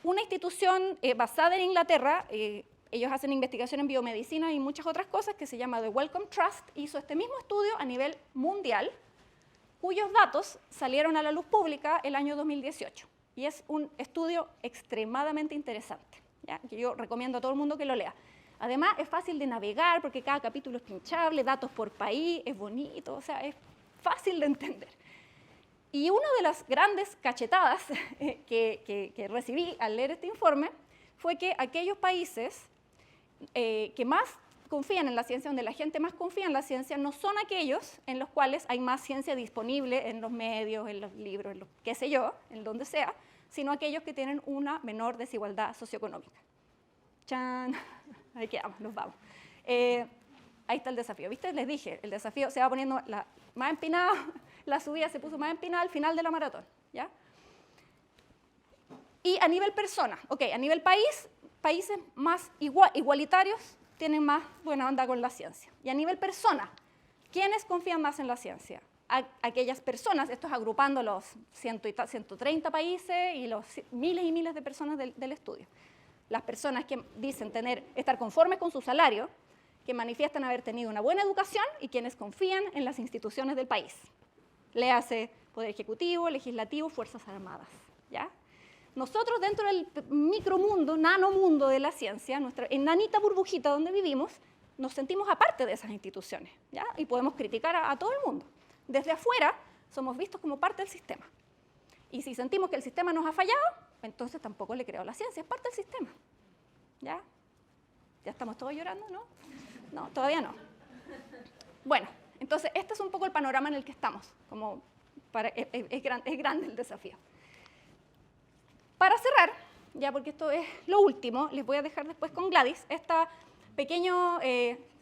Una institución basada en Inglaterra, ellos hacen investigación en biomedicina y muchas otras cosas, que se llama The Wellcome Trust, hizo este mismo estudio a nivel mundial, cuyos datos salieron a la luz pública el año 2018. Y es un estudio extremadamente interesante, ¿ya? Que yo recomiendo a todo el mundo que lo lea. Además, es fácil de navegar porque cada capítulo es pinchable, datos por país, es bonito, o sea, es fácil de entender. Y una de las grandes cachetadas que recibí al leer este informe fue que aquellos países que más confían en la ciencia, donde la gente más confía en la ciencia, no son aquellos en los cuales hay más ciencia disponible en los medios, en los libros, en lo, qué sé yo, en donde sea, sino aquellos que tienen una menor desigualdad socioeconómica. ¡Chan! Ahí quedamos, nos vamos. Ahí está el desafío, ¿viste? Les dije, el desafío se va poniendo más empinado, la subida se puso más empinada al final de la maratón, ¿ya? Y a nivel persona, ok, a nivel país, países más igualitarios tienen más buena onda con la ciencia. Y a nivel persona, ¿quiénes confían más en la ciencia? Aquellas personas, esto es agrupando los 130 países y los miles y miles de personas del estudio. Las personas que dicen estar conformes con su salario, que manifiestan haber tenido una buena educación y quienes confían en las instituciones del país. Léase Poder Ejecutivo, Legislativo, Fuerzas Armadas, ¿ya? Nosotros dentro del micromundo, nanomundo de la ciencia, nuestra enanita burbujita donde vivimos, nos sentimos aparte de esas instituciones, ¿ya? Y podemos criticar a todo el mundo. Desde afuera somos vistos como parte del sistema. Y si sentimos que el sistema nos ha fallado, entonces tampoco le creo a la ciencia, es parte del sistema, ¿ya? ¿Ya estamos todos llorando, no? No, todavía no. Bueno, Entonces, este es un poco el panorama en el que estamos, es grande el desafío. Para cerrar, ya porque esto es lo último, les voy a dejar después con Gladys,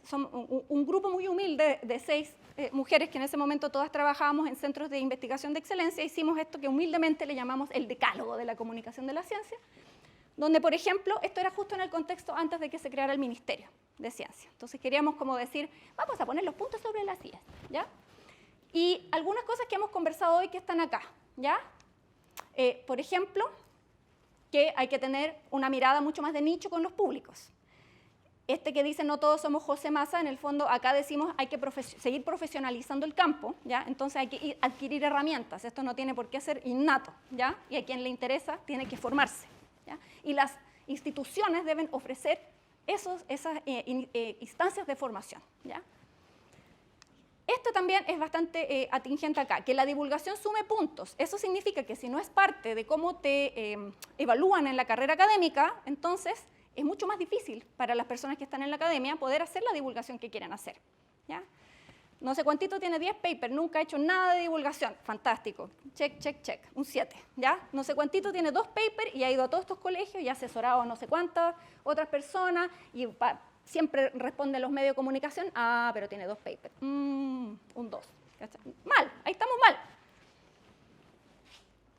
son un grupo muy humilde de 6 mujeres que en ese momento todas trabajábamos en centros de investigación de excelencia. Hicimos esto que humildemente le llamamos el decálogo de la comunicación de la ciencia, donde, por ejemplo, esto era justo en el contexto antes de que se creara el Ministerio de Ciencia. Entonces queríamos como decir, vamos a poner los puntos sobre las IES, ¿ya? Y algunas cosas que hemos conversado hoy que están acá, ¿ya? Por ejemplo, que hay que tener una mirada mucho más de nicho con los públicos. Que dice no todos somos José Massa, en el fondo acá decimos hay que seguir profesionalizando el campo, ¿ya? Entonces hay que adquirir herramientas, esto no tiene por qué ser innato, ¿ya? Y a quien le interesa tiene que formarse, ¿ya? Y las instituciones deben ofrecer esas instancias de formación, ¿ya? Esto también es bastante atingente acá, que la divulgación sume puntos. Eso significa que si no es parte de cómo te evalúan en la carrera académica, entonces es mucho más difícil para las personas que están en la academia poder hacer la divulgación que quieren hacer, ¿ya? No sé cuántito tiene 10 papers, nunca ha hecho nada de divulgación. Fantástico. Check, check, check. Un 7, ¿ya? No sé cuántito tiene 2 papers y ha ido a todos estos colegios y ha asesorado a no sé cuántas otras personas y siempre responde a los medios de comunicación, pero tiene 2 papers. Un 2. Mal, ahí estamos mal.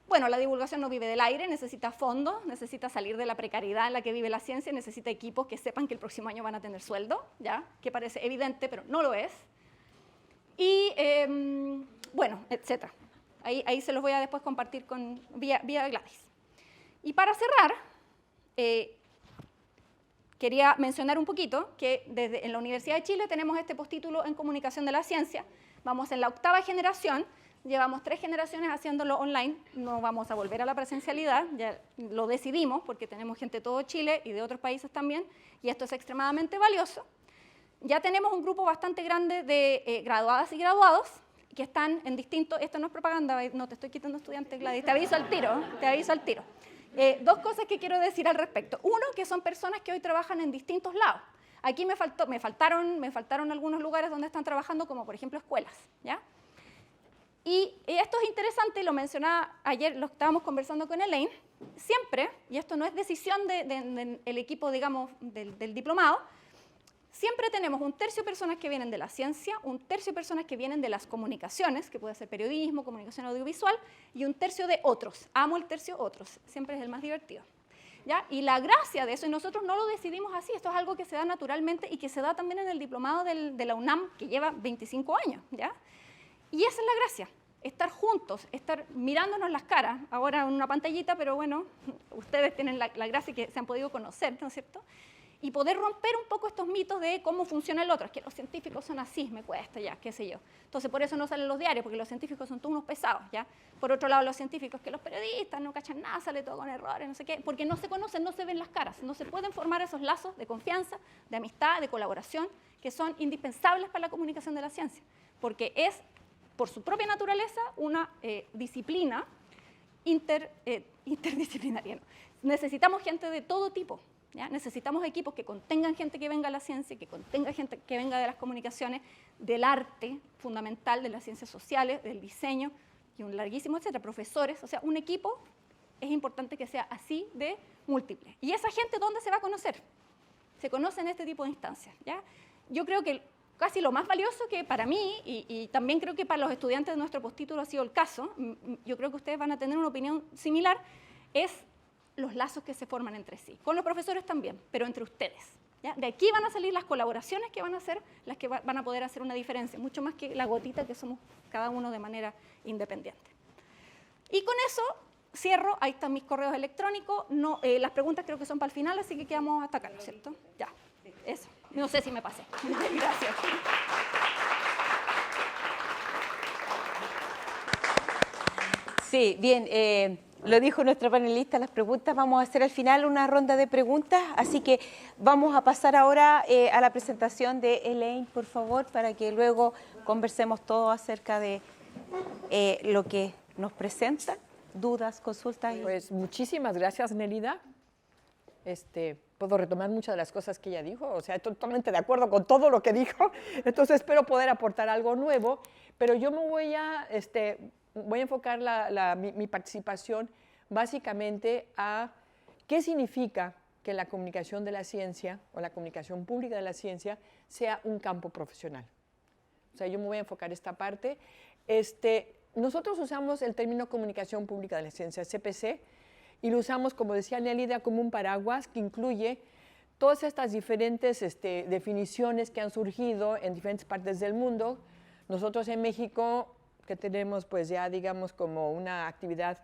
Bueno, la divulgación no vive del aire, necesita fondos, necesita salir de la precariedad en la que vive la ciencia, necesita equipos que sepan que el próximo año van a tener sueldo, ¿ya? Que parece evidente, pero no lo es. Y, bueno, etcétera. Ahí se los voy a después compartir vía Gladys. Y para cerrar, quería mencionar un poquito que en la Universidad de Chile tenemos este postítulo en Comunicación de la Ciencia. Vamos en la 8ª generación. Llevamos 3 generaciones haciéndolo online, no vamos a volver a la presencialidad, ya lo decidimos porque tenemos gente de todo Chile y de otros países también, y esto es extremadamente valioso. Ya tenemos un grupo bastante grande de graduadas y graduados que están en distintos, esto no es propaganda, no te estoy quitando estudiantes, Gladys, te aviso al tiro. 2 cosas que quiero decir al respecto. Uno, que son personas que hoy trabajan en distintos lados. Aquí me faltaron algunos lugares donde están trabajando, como por ejemplo escuelas, ¿ya? Y esto es interesante, lo mencionaba ayer, lo estábamos conversando con Elaine, siempre, y esto no es decisión del equipo, digamos, del diplomado, siempre tenemos 1/3 personas que vienen de la ciencia, 1/3 personas que vienen de las comunicaciones, que puede ser periodismo, comunicación audiovisual, y 1/3 de otros. Amo el tercio otros, siempre es el más divertido, ¿ya? Y la gracia de eso, y nosotros no lo decidimos así, esto es algo que se da naturalmente y que se da también en el diplomado de la UNAM, que lleva 25 años, ¿ya? Y esa es la gracia, estar juntos, estar mirándonos las caras, ahora en una pantallita, pero bueno, ustedes tienen la gracia que se han podido conocer, ¿no es cierto? Y poder romper un poco estos mitos de cómo funciona el otro, es que los científicos son así, me cuesta ya, qué sé yo. Entonces por eso no salen los diarios, porque los científicos son todos unos pesados, ¿ya? Por otro lado, los científicos, que los periodistas no cachan nada, sale todo con errores, no sé qué, porque no se conocen, no se ven las caras, no se pueden formar esos lazos de confianza, de amistad, de colaboración, que son indispensables para la comunicación de la ciencia, porque es por su propia naturaleza, una disciplina interdisciplinaria. ¿No? Necesitamos gente de todo tipo, ¿ya? Necesitamos equipos que contengan gente que venga a la ciencia, que contenga gente que venga de las comunicaciones, del arte fundamental, de las ciencias sociales, del diseño, y un larguísimo etcétera, profesores. O sea, un equipo es importante que sea así de múltiple. ¿Y esa gente dónde se va a conocer? Se conoce en este tipo de instancias, ¿ya? Yo creo que casi lo más valioso que para mí, y también creo que para los estudiantes de nuestro postítulo ha sido el caso, yo creo que ustedes van a tener una opinión similar, es los lazos que se forman entre sí. Con los profesores también, pero entre ustedes, ¿ya? De aquí van a salir las colaboraciones que van a ser las que van a poder hacer una diferencia, mucho más que la gotita que somos cada uno de manera independiente. Y con eso cierro, ahí están mis correos electrónicos, las preguntas creo que son para el final, así que quedamos hasta acá, ¿no es cierto? Ya, eso. No sé si me pasé. Gracias. Sí, bien, lo dijo nuestra panelista, las preguntas, vamos a hacer al final una ronda de preguntas, así que vamos a pasar ahora a la presentación de Elaine, por favor, para que luego conversemos todo acerca de lo que nos presenta, dudas, consultas. Pues muchísimas gracias, Nelida. puedo retomar muchas de las cosas que ella dijo, o sea, totalmente de acuerdo con todo lo que dijo, entonces espero poder aportar algo nuevo, pero yo me voy a enfocar mi participación básicamente a qué significa que la comunicación de la ciencia o la comunicación pública de la ciencia sea un campo profesional. O sea, yo me voy a enfocar esta parte. Nosotros usamos el término comunicación pública de la ciencia, CPC, y lo usamos, como decía Nélida, como un paraguas que incluye todas estas diferentes definiciones que han surgido en diferentes partes del mundo. Nosotros en México, que tenemos pues ya digamos como una actividad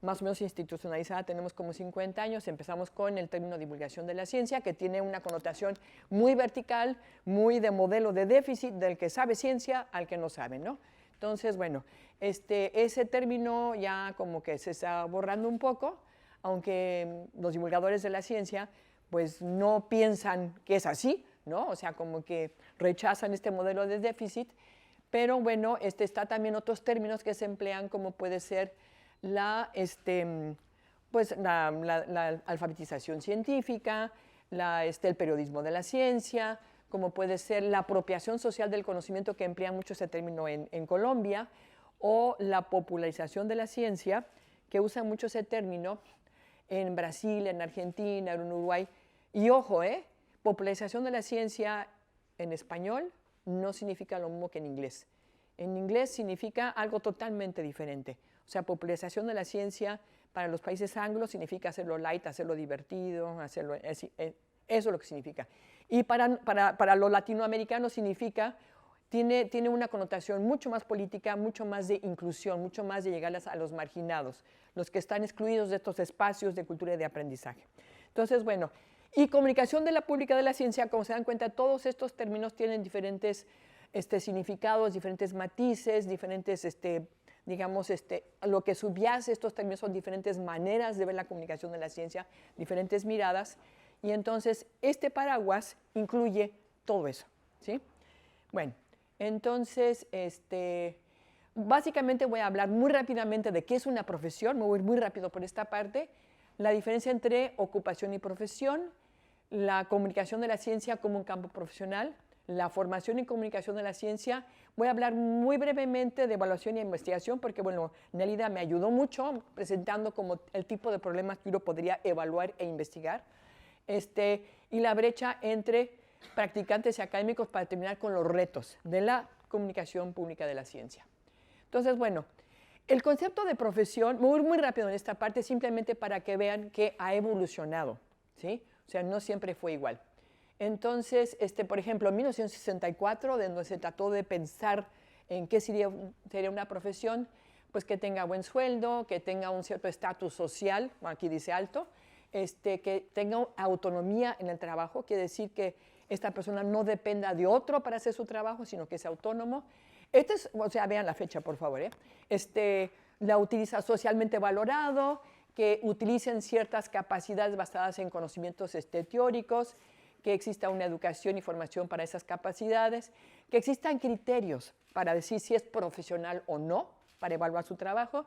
más o menos institucionalizada, tenemos como 50 años, empezamos con el término divulgación de la ciencia, que tiene una connotación muy vertical, muy de modelo de déficit, del que sabe ciencia al que no sabe, ¿no? Entonces, bueno, ese término ya como que se está borrando un poco, aunque los divulgadores de la ciencia pues no piensan que es así, ¿no? O sea, como que rechazan este modelo de déficit, pero bueno, está también otros términos que se emplean como puede ser la alfabetización científica, el periodismo de la ciencia, como puede ser la apropiación social del conocimiento, que emplea mucho ese término en Colombia, o la popularización de la ciencia, que usa mucho ese término en Brasil, en Argentina, en Uruguay. Y ojo, popularización de la ciencia en español no significa lo mismo que en inglés. En inglés significa algo totalmente diferente. O sea, popularización de la ciencia para los países anglos significa hacerlo light, hacerlo divertido, eso es lo que significa. Y para los latinoamericanos significa, tiene una connotación mucho más política, mucho más de inclusión, mucho más de llegar a los marginados, los que están excluidos de estos espacios de cultura y de aprendizaje. Entonces, bueno, y comunicación de la pública de la ciencia, como se dan cuenta, todos estos términos tienen diferentes significados, diferentes matices, diferentes, digamos, lo que subyace estos términos son diferentes maneras de ver la comunicación de la ciencia, diferentes miradas, y entonces este paraguas incluye todo eso, ¿sí? Bueno, entonces, básicamente voy a hablar muy rápidamente de qué es una profesión, me voy a ir muy rápido por esta parte, la diferencia entre ocupación y profesión, la comunicación de la ciencia como un campo profesional, la formación y comunicación de la ciencia. Voy a hablar muy brevemente de evaluación y investigación porque, bueno, Nélida me ayudó mucho presentando como el tipo de problemas que uno podría evaluar e investigar. Y la brecha entre practicantes y académicos para terminar con los retos de la comunicación pública de la ciencia. Entonces, bueno, el concepto de profesión, me voy muy rápido en esta parte, simplemente para que vean que ha evolucionado, ¿sí? O sea, no siempre fue igual. Entonces, por ejemplo, en 1964, de donde se trató de pensar en qué sería una profesión, pues que tenga buen sueldo, que tenga un cierto estatus social, aquí dice alto, que tenga autonomía en el trabajo, quiere decir que esta persona no dependa de otro para hacer su trabajo, sino que sea autónomo. O sea, vean la fecha, por favor. La utiliza socialmente valorado, que utilicen ciertas capacidades basadas en conocimientos teóricos, que exista una educación y formación para esas capacidades, que existan criterios para decir si es profesional o no, para evaluar su trabajo,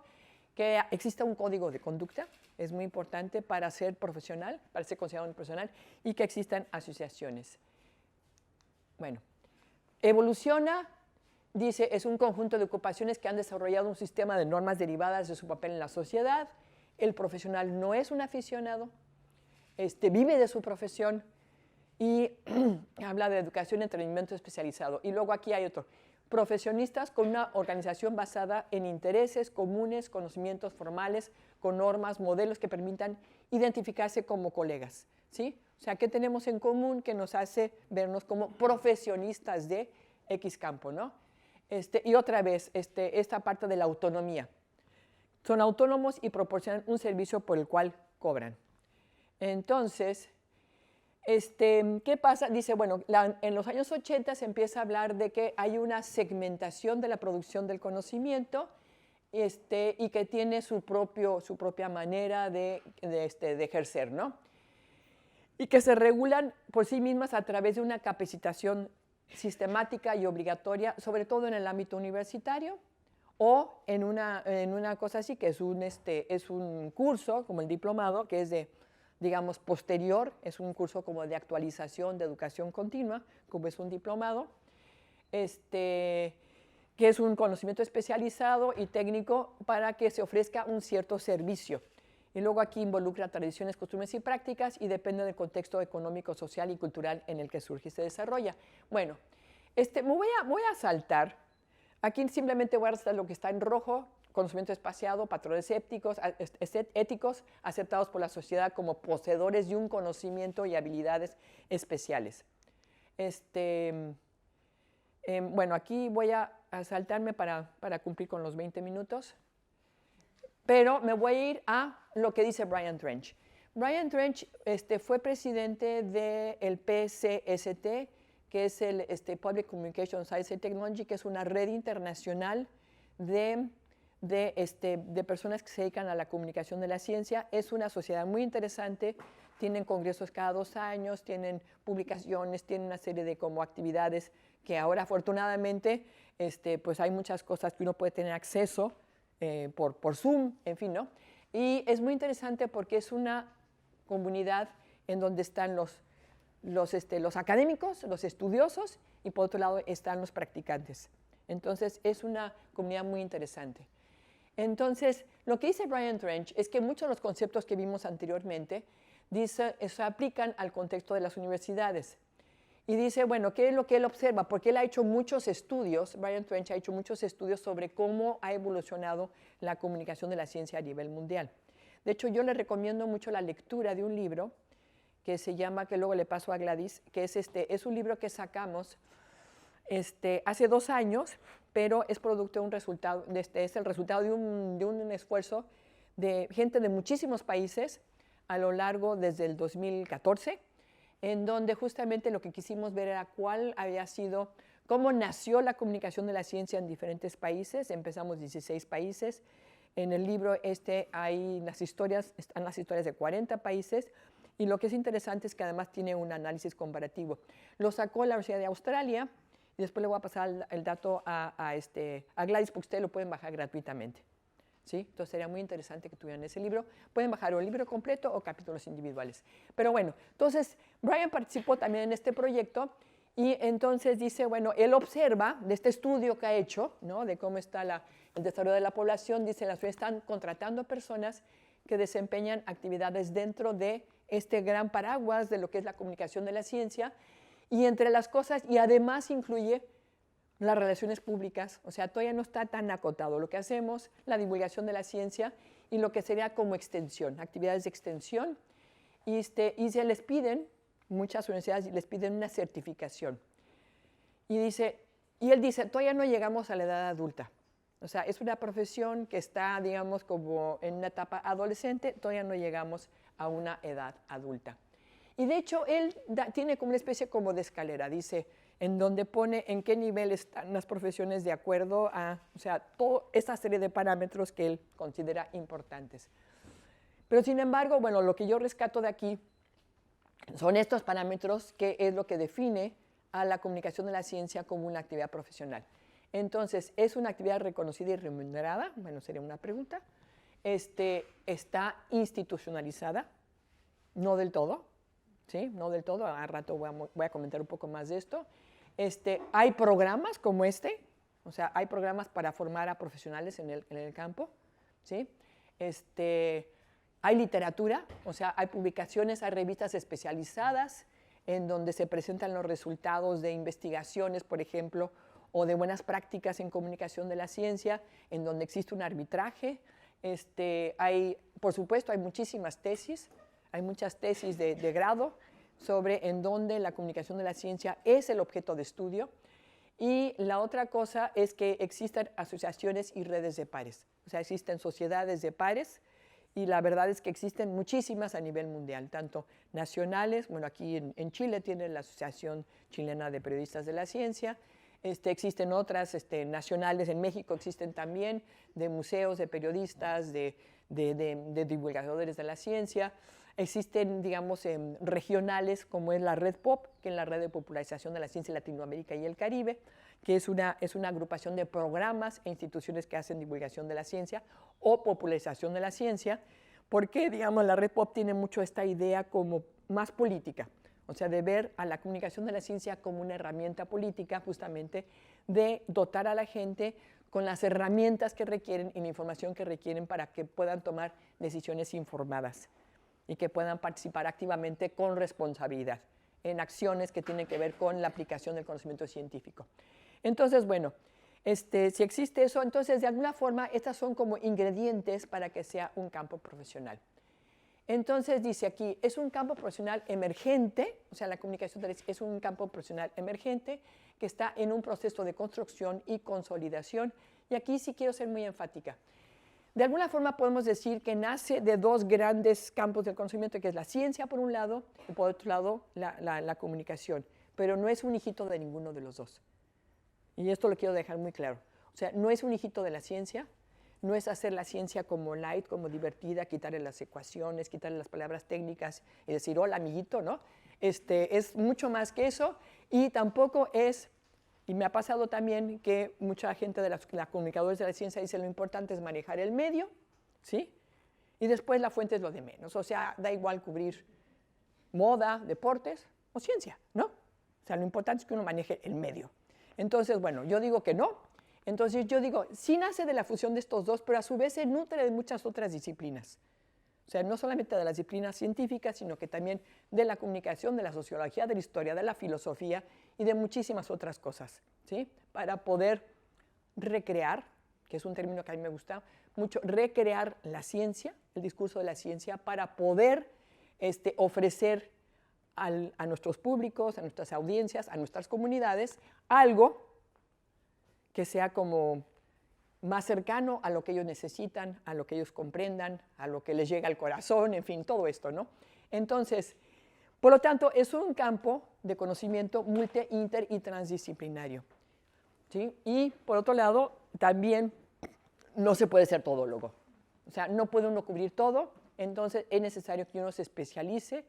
que exista un código de conducta, es muy importante para ser profesional, para ser considerado un profesional, y que existan asociaciones. Bueno, evoluciona, dice, es un conjunto de ocupaciones que han desarrollado un sistema de normas derivadas de su papel en la sociedad. El profesional no es un aficionado, vive de su profesión y habla de educación y entrenamiento especializado. Y luego aquí hay otro, profesionistas con una organización basada en intereses comunes, conocimientos formales, con normas, modelos que permitan identificarse como colegas, ¿sí? O sea, ¿qué tenemos en común que nos hace vernos como profesionistas de X campo, ¿no? Y otra vez, esta parte de la autonomía. Son autónomos y proporcionan un servicio por el cual cobran. Entonces, ¿qué pasa? Dice, bueno, en los años 80 se empieza a hablar de que hay una segmentación de la producción del conocimiento y que tiene su propia manera de ejercer, ¿no? Y que se regulan por sí mismas a través de una capacitación sistemática y obligatoria, sobre todo en el ámbito universitario, o en una cosa así, que es un curso, como el diplomado, que es de digamos, posterior, es un curso como de actualización, de educación continua, como es un diplomado, que es un conocimiento especializado y técnico para que se ofrezca un cierto servicio. Y luego aquí involucra tradiciones, costumbres y prácticas y depende del contexto económico, social y cultural en el que surge y se desarrolla. Bueno, voy a saltar. Aquí simplemente voy a resaltar lo que está en rojo: conocimiento espaciado, patrones éticos aceptados por la sociedad como poseedores de un conocimiento y habilidades especiales. Bueno, aquí voy a saltarme para cumplir con los 20 minutos, pero me voy a ir a lo que dice Brian Trench. Brian Trench fue presidente del PCST, que es el Public Communication Science and Technology, que es una red internacional de personas que se dedican a la comunicación de la ciencia. Es una sociedad muy interesante, tienen congresos cada 2 años, tienen publicaciones, tienen una serie de como actividades que ahora afortunadamente pues hay muchas cosas que uno puede tener acceso por Zoom, en fin, ¿no? Y es muy interesante porque es una comunidad en donde están los académicos, los estudiosos, y por otro lado están los practicantes. Entonces es una comunidad muy interesante. Entonces, lo que dice Brian Trench es que muchos de los conceptos que vimos anteriormente se aplican al contexto de las universidades. Y dice, bueno, ¿qué es lo que él observa? Porque él ha hecho muchos estudios, Brian Trench ha hecho muchos estudios sobre cómo ha evolucionado la comunicación de la ciencia a nivel mundial. De hecho, yo le recomiendo mucho la lectura de un libro que se llama, que luego le paso a Gladys, que es un libro que sacamos hace 2 años, pero es producto de un resultado, es el resultado de un esfuerzo de gente de muchísimos países a lo largo desde el 2014, en donde justamente lo que quisimos ver era cuál había sido, cómo nació la comunicación de la ciencia en diferentes países. Empezamos 16 países. En el libro hay están las historias de 40 países, y lo que es interesante es que además tiene un análisis comparativo. Lo sacó la Universidad de Australia, y después le voy a pasar el dato a Gladys, porque ustedes lo pueden bajar gratuitamente. ¿Sí? Entonces sería muy interesante que tuvieran ese libro. Pueden bajar o el libro completo o capítulos individuales. Pero bueno, entonces Brian participó también en este proyecto, y entonces dice, bueno, él observa de este estudio que ha hecho, ¿no?, de cómo está el desarrollo de la población. Dice, las universidades están contratando personas que desempeñan actividades dentro de este gran paraguas de lo que es la comunicación de la ciencia, y entre las cosas, y además incluye las relaciones públicas. O sea, todavía no está tan acotado lo que hacemos, la divulgación de la ciencia y lo que sería como extensión, actividades de extensión, y se les piden, muchas universidades les piden una certificación. Y él dice, todavía no llegamos a la edad adulta. O sea, es una profesión que está, digamos, como en una etapa adolescente, todavía no llegamos a una edad adulta. Y de hecho, él tiene como una especie como de escalera, dice, en donde pone en qué nivel están las profesiones de acuerdo a, o sea, toda esta serie de parámetros que él considera importantes. Pero sin embargo, bueno, lo que yo rescato de aquí son estos parámetros, que es lo que define a la comunicación de la ciencia como una actividad profesional. Entonces, ¿es una actividad reconocida y remunerada? Bueno, sería una pregunta. ¿Está institucionalizada? No del todo, ¿sí? No del todo. A rato voy a comentar un poco más de esto. Hay programas como o sea, hay programas para formar a profesionales en el campo, ¿sí? Hay literatura, o sea, hay publicaciones, hay revistas especializadas en donde se presentan los resultados de investigaciones, por ejemplo, o de buenas prácticas en comunicación de la ciencia, en donde existe un arbitraje. Por supuesto, hay muchísimas tesis, hay muchas tesis de grado sobre en donde la comunicación de la ciencia es el objeto de estudio. Y la otra cosa es que existen asociaciones y redes de pares, o sea, existen sociedades de pares, y la verdad es que existen muchísimas a nivel mundial, tanto nacionales, bueno, aquí en Chile tiene la Asociación Chilena de Periodistas de la Ciencia, existen otras nacionales, en México existen también, de museos, de periodistas, de divulgadores de la ciencia. Existen, digamos, regionales, como es la Red POP, que es la Red de Popularización de la Ciencia en Latinoamérica y el Caribe, que es una agrupación de programas e instituciones que hacen divulgación de la ciencia o popularización de la ciencia. Porque, digamos, la red pop tiene mucho esta idea como más política, o sea, de ver a la comunicación de la ciencia como una herramienta política, justamente, de dotar a la gente con las herramientas que requieren y la información que requieren para que puedan tomar decisiones informadas y que puedan participar activamente con responsabilidad en acciones que tienen que ver con la aplicación del conocimiento científico. Entonces, bueno, si existe eso, entonces de alguna forma estas son como ingredientes para que sea un campo profesional. Entonces dice aquí, es un campo profesional emergente, o sea, la comunicación es un campo profesional emergente que está en un proceso de construcción y consolidación. Y aquí sí quiero ser muy enfática. De alguna forma podemos decir que nace de dos grandes campos del conocimiento, que es la ciencia por un lado y por otro lado la comunicación, pero no es un hijito de ninguno de los dos. Y esto lo quiero dejar muy claro. O sea, no es un hijito de la ciencia, no es hacer la ciencia como light, como divertida, quitarle las ecuaciones, quitarle las palabras técnicas y decir, hola, amiguito, ¿no? Es mucho más que eso y tampoco es, y me ha pasado también que mucha gente de los comunicadores de la ciencia dice lo importante es manejar el medio, ¿sí? Y después la fuente es lo de menos, o sea, da igual cubrir moda, deportes o ciencia, ¿no? O sea, lo importante es que uno maneje el medio. Entonces, bueno, yo digo que no. Entonces yo digo, sí nace de la fusión de estos dos, pero a su vez se nutre de muchas otras disciplinas. O sea, no solamente de las disciplinas científicas, sino que también de la comunicación, de la sociología, de la historia, de la filosofía y de muchísimas otras cosas, ¿sí? Para poder recrear, que es un término que a mí me gusta mucho, recrear la ciencia, el discurso de la ciencia, para poder ofrecer a nuestros públicos, a nuestras audiencias, a nuestras comunidades, algo que sea como más cercano a lo que ellos necesitan, a lo que ellos comprendan, a lo que les llega al corazón, en fin, todo esto, ¿no? Entonces, por lo tanto, es un campo de conocimiento multi, inter y transdisciplinario, ¿sí? Y, por otro lado, también no se puede ser todólogo. O sea, no puede uno cubrir todo, entonces es necesario que uno se especialice,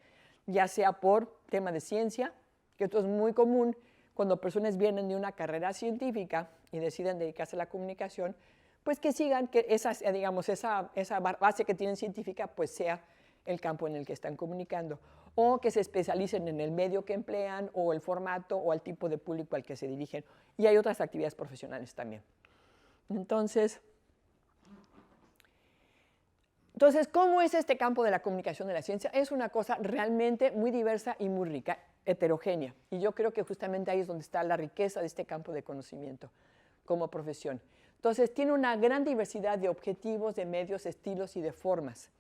ya sea por tema de ciencia, que esto es muy común cuando personas vienen de una carrera científica y deciden dedicarse a la comunicación, pues que sigan que esa base que tienen científica pues sea el campo en el que están comunicando, o que se especialicen en el medio que emplean, o el formato, o el tipo de público al que se dirigen. Y hay otras actividades profesionales también. Entonces, ¿cómo es este campo de la comunicación de la ciencia? Es una cosa realmente muy diversa y muy rica, heterogénea. Y yo creo que justamente ahí es donde está la riqueza de este campo de conocimiento como profesión. Entonces, tiene una gran diversidad de objetivos, de medios, estilos y de formas.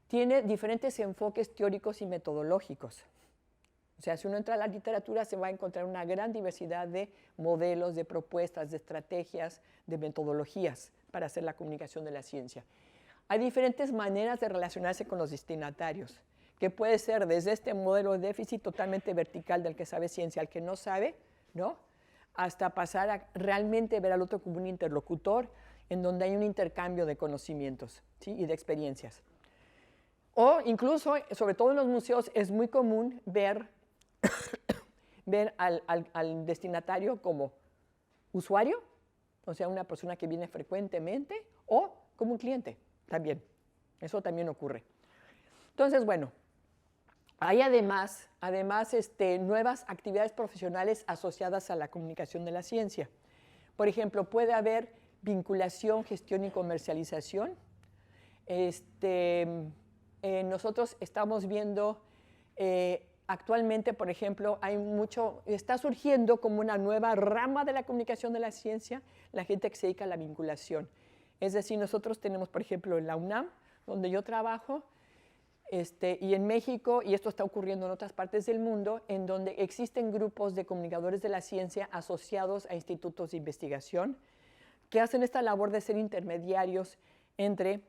Tiene diferentes enfoques teóricos y metodológicos. O sea, si uno entra a la literatura, se va a encontrar una gran diversidad de modelos, de propuestas, de estrategias, de metodologías para hacer la comunicación de la ciencia. Hay diferentes maneras de relacionarse con los destinatarios, que puede ser desde este modelo de déficit totalmente vertical del que sabe ciencia al que no sabe, ¿no? Hasta pasar a realmente ver al otro como un interlocutor en donde hay un intercambio de conocimientos, ¿sí? Y de experiencias. O incluso, sobre todo en los museos, es muy común ver al destinatario como usuario, o sea, una persona que viene frecuentemente, o como un cliente también. Eso también ocurre. Entonces, bueno, hay además nuevas actividades profesionales asociadas a la comunicación de la ciencia. Por ejemplo, puede haber vinculación, gestión y comercialización. Nosotros estamos viendo actualmente, por ejemplo, está surgiendo como una nueva rama de la comunicación de la ciencia, la gente que se dedica a la vinculación. Es decir, nosotros tenemos, por ejemplo, en la UNAM, donde yo trabajo, y en México, y esto está ocurriendo en otras partes del mundo, en donde existen grupos de comunicadores de la ciencia asociados a institutos de investigación que hacen esta labor de ser intermediarios entre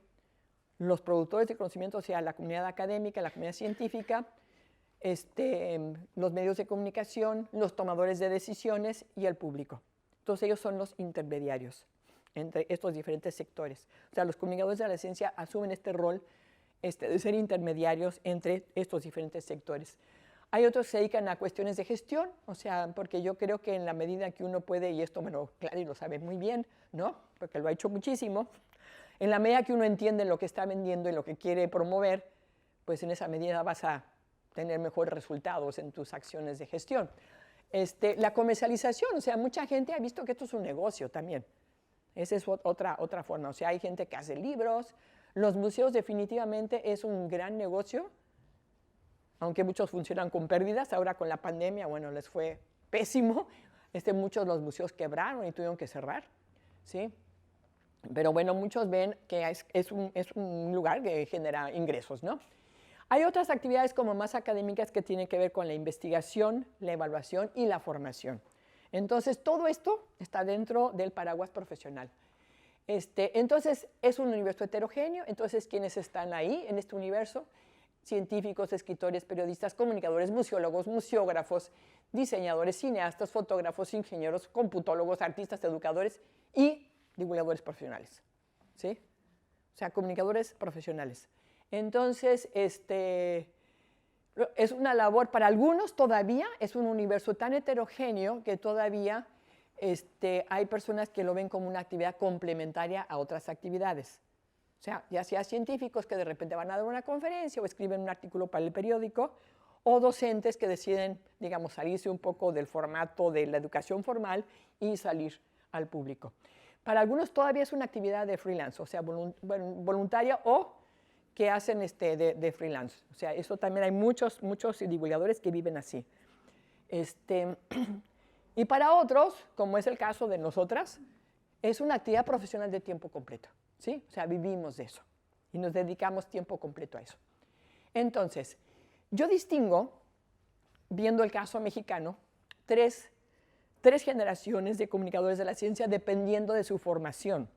los productores de conocimiento, o sea, la comunidad académica, la comunidad científica, los medios de comunicación, los tomadores de decisiones y el público. Entonces ellos son los intermediarios entre estos diferentes sectores. O sea, los comunicadores de la ciencia asumen este rol de ser intermediarios entre estos diferentes sectores. Hay otros que se dedican a cuestiones de gestión, o sea, porque yo creo que en la medida que uno puede, y esto, bueno, Clary lo sabe muy bien, ¿no? Porque lo ha hecho muchísimo, En la medida que uno entiende lo que está vendiendo y lo que quiere promover, pues en esa medida vas a tener mejores resultados en tus acciones de gestión. La comercialización, o sea, mucha gente ha visto que esto es un negocio también. Esa es otra forma. O sea, hay gente que hace libros. Los museos definitivamente es un gran negocio, aunque muchos funcionan con pérdidas. Ahora con la pandemia, bueno, les fue pésimo. Muchos de los museos quebraron y tuvieron que cerrar, ¿sí? Pero bueno, muchos ven que es un lugar que genera ingresos, ¿no? Hay otras actividades como más académicas que tienen que ver con la investigación, la evaluación y la formación. Entonces, todo esto está dentro del paraguas profesional. Entonces, es un universo heterogéneo. Entonces, ¿quiénes están ahí en este universo? Científicos, escritores, periodistas, comunicadores, museólogos, museógrafos, diseñadores, cineastas, fotógrafos, ingenieros, computólogos, artistas, educadores y divulgadores profesionales, ¿sí? O sea, comunicadores profesionales. Entonces, es una labor, para algunos todavía es un universo tan heterogéneo que todavía hay personas que lo ven como una actividad complementaria a otras actividades. O sea, ya sea científicos que de repente van a dar una conferencia o escriben un artículo para el periódico, o docentes que deciden, digamos, salirse un poco del formato de la educación formal y salir al público. Para algunos todavía es una actividad de freelance, o sea, voluntaria o que hacen de freelance. O sea, eso también hay muchos divulgadores que viven así. Y para otros, como es el caso de nosotras, es una actividad profesional de tiempo completo, ¿sí? O sea, vivimos de eso y nos dedicamos tiempo completo a eso. Entonces, yo distingo, viendo el caso mexicano, tres generaciones de comunicadores de la ciencia dependiendo de su formación,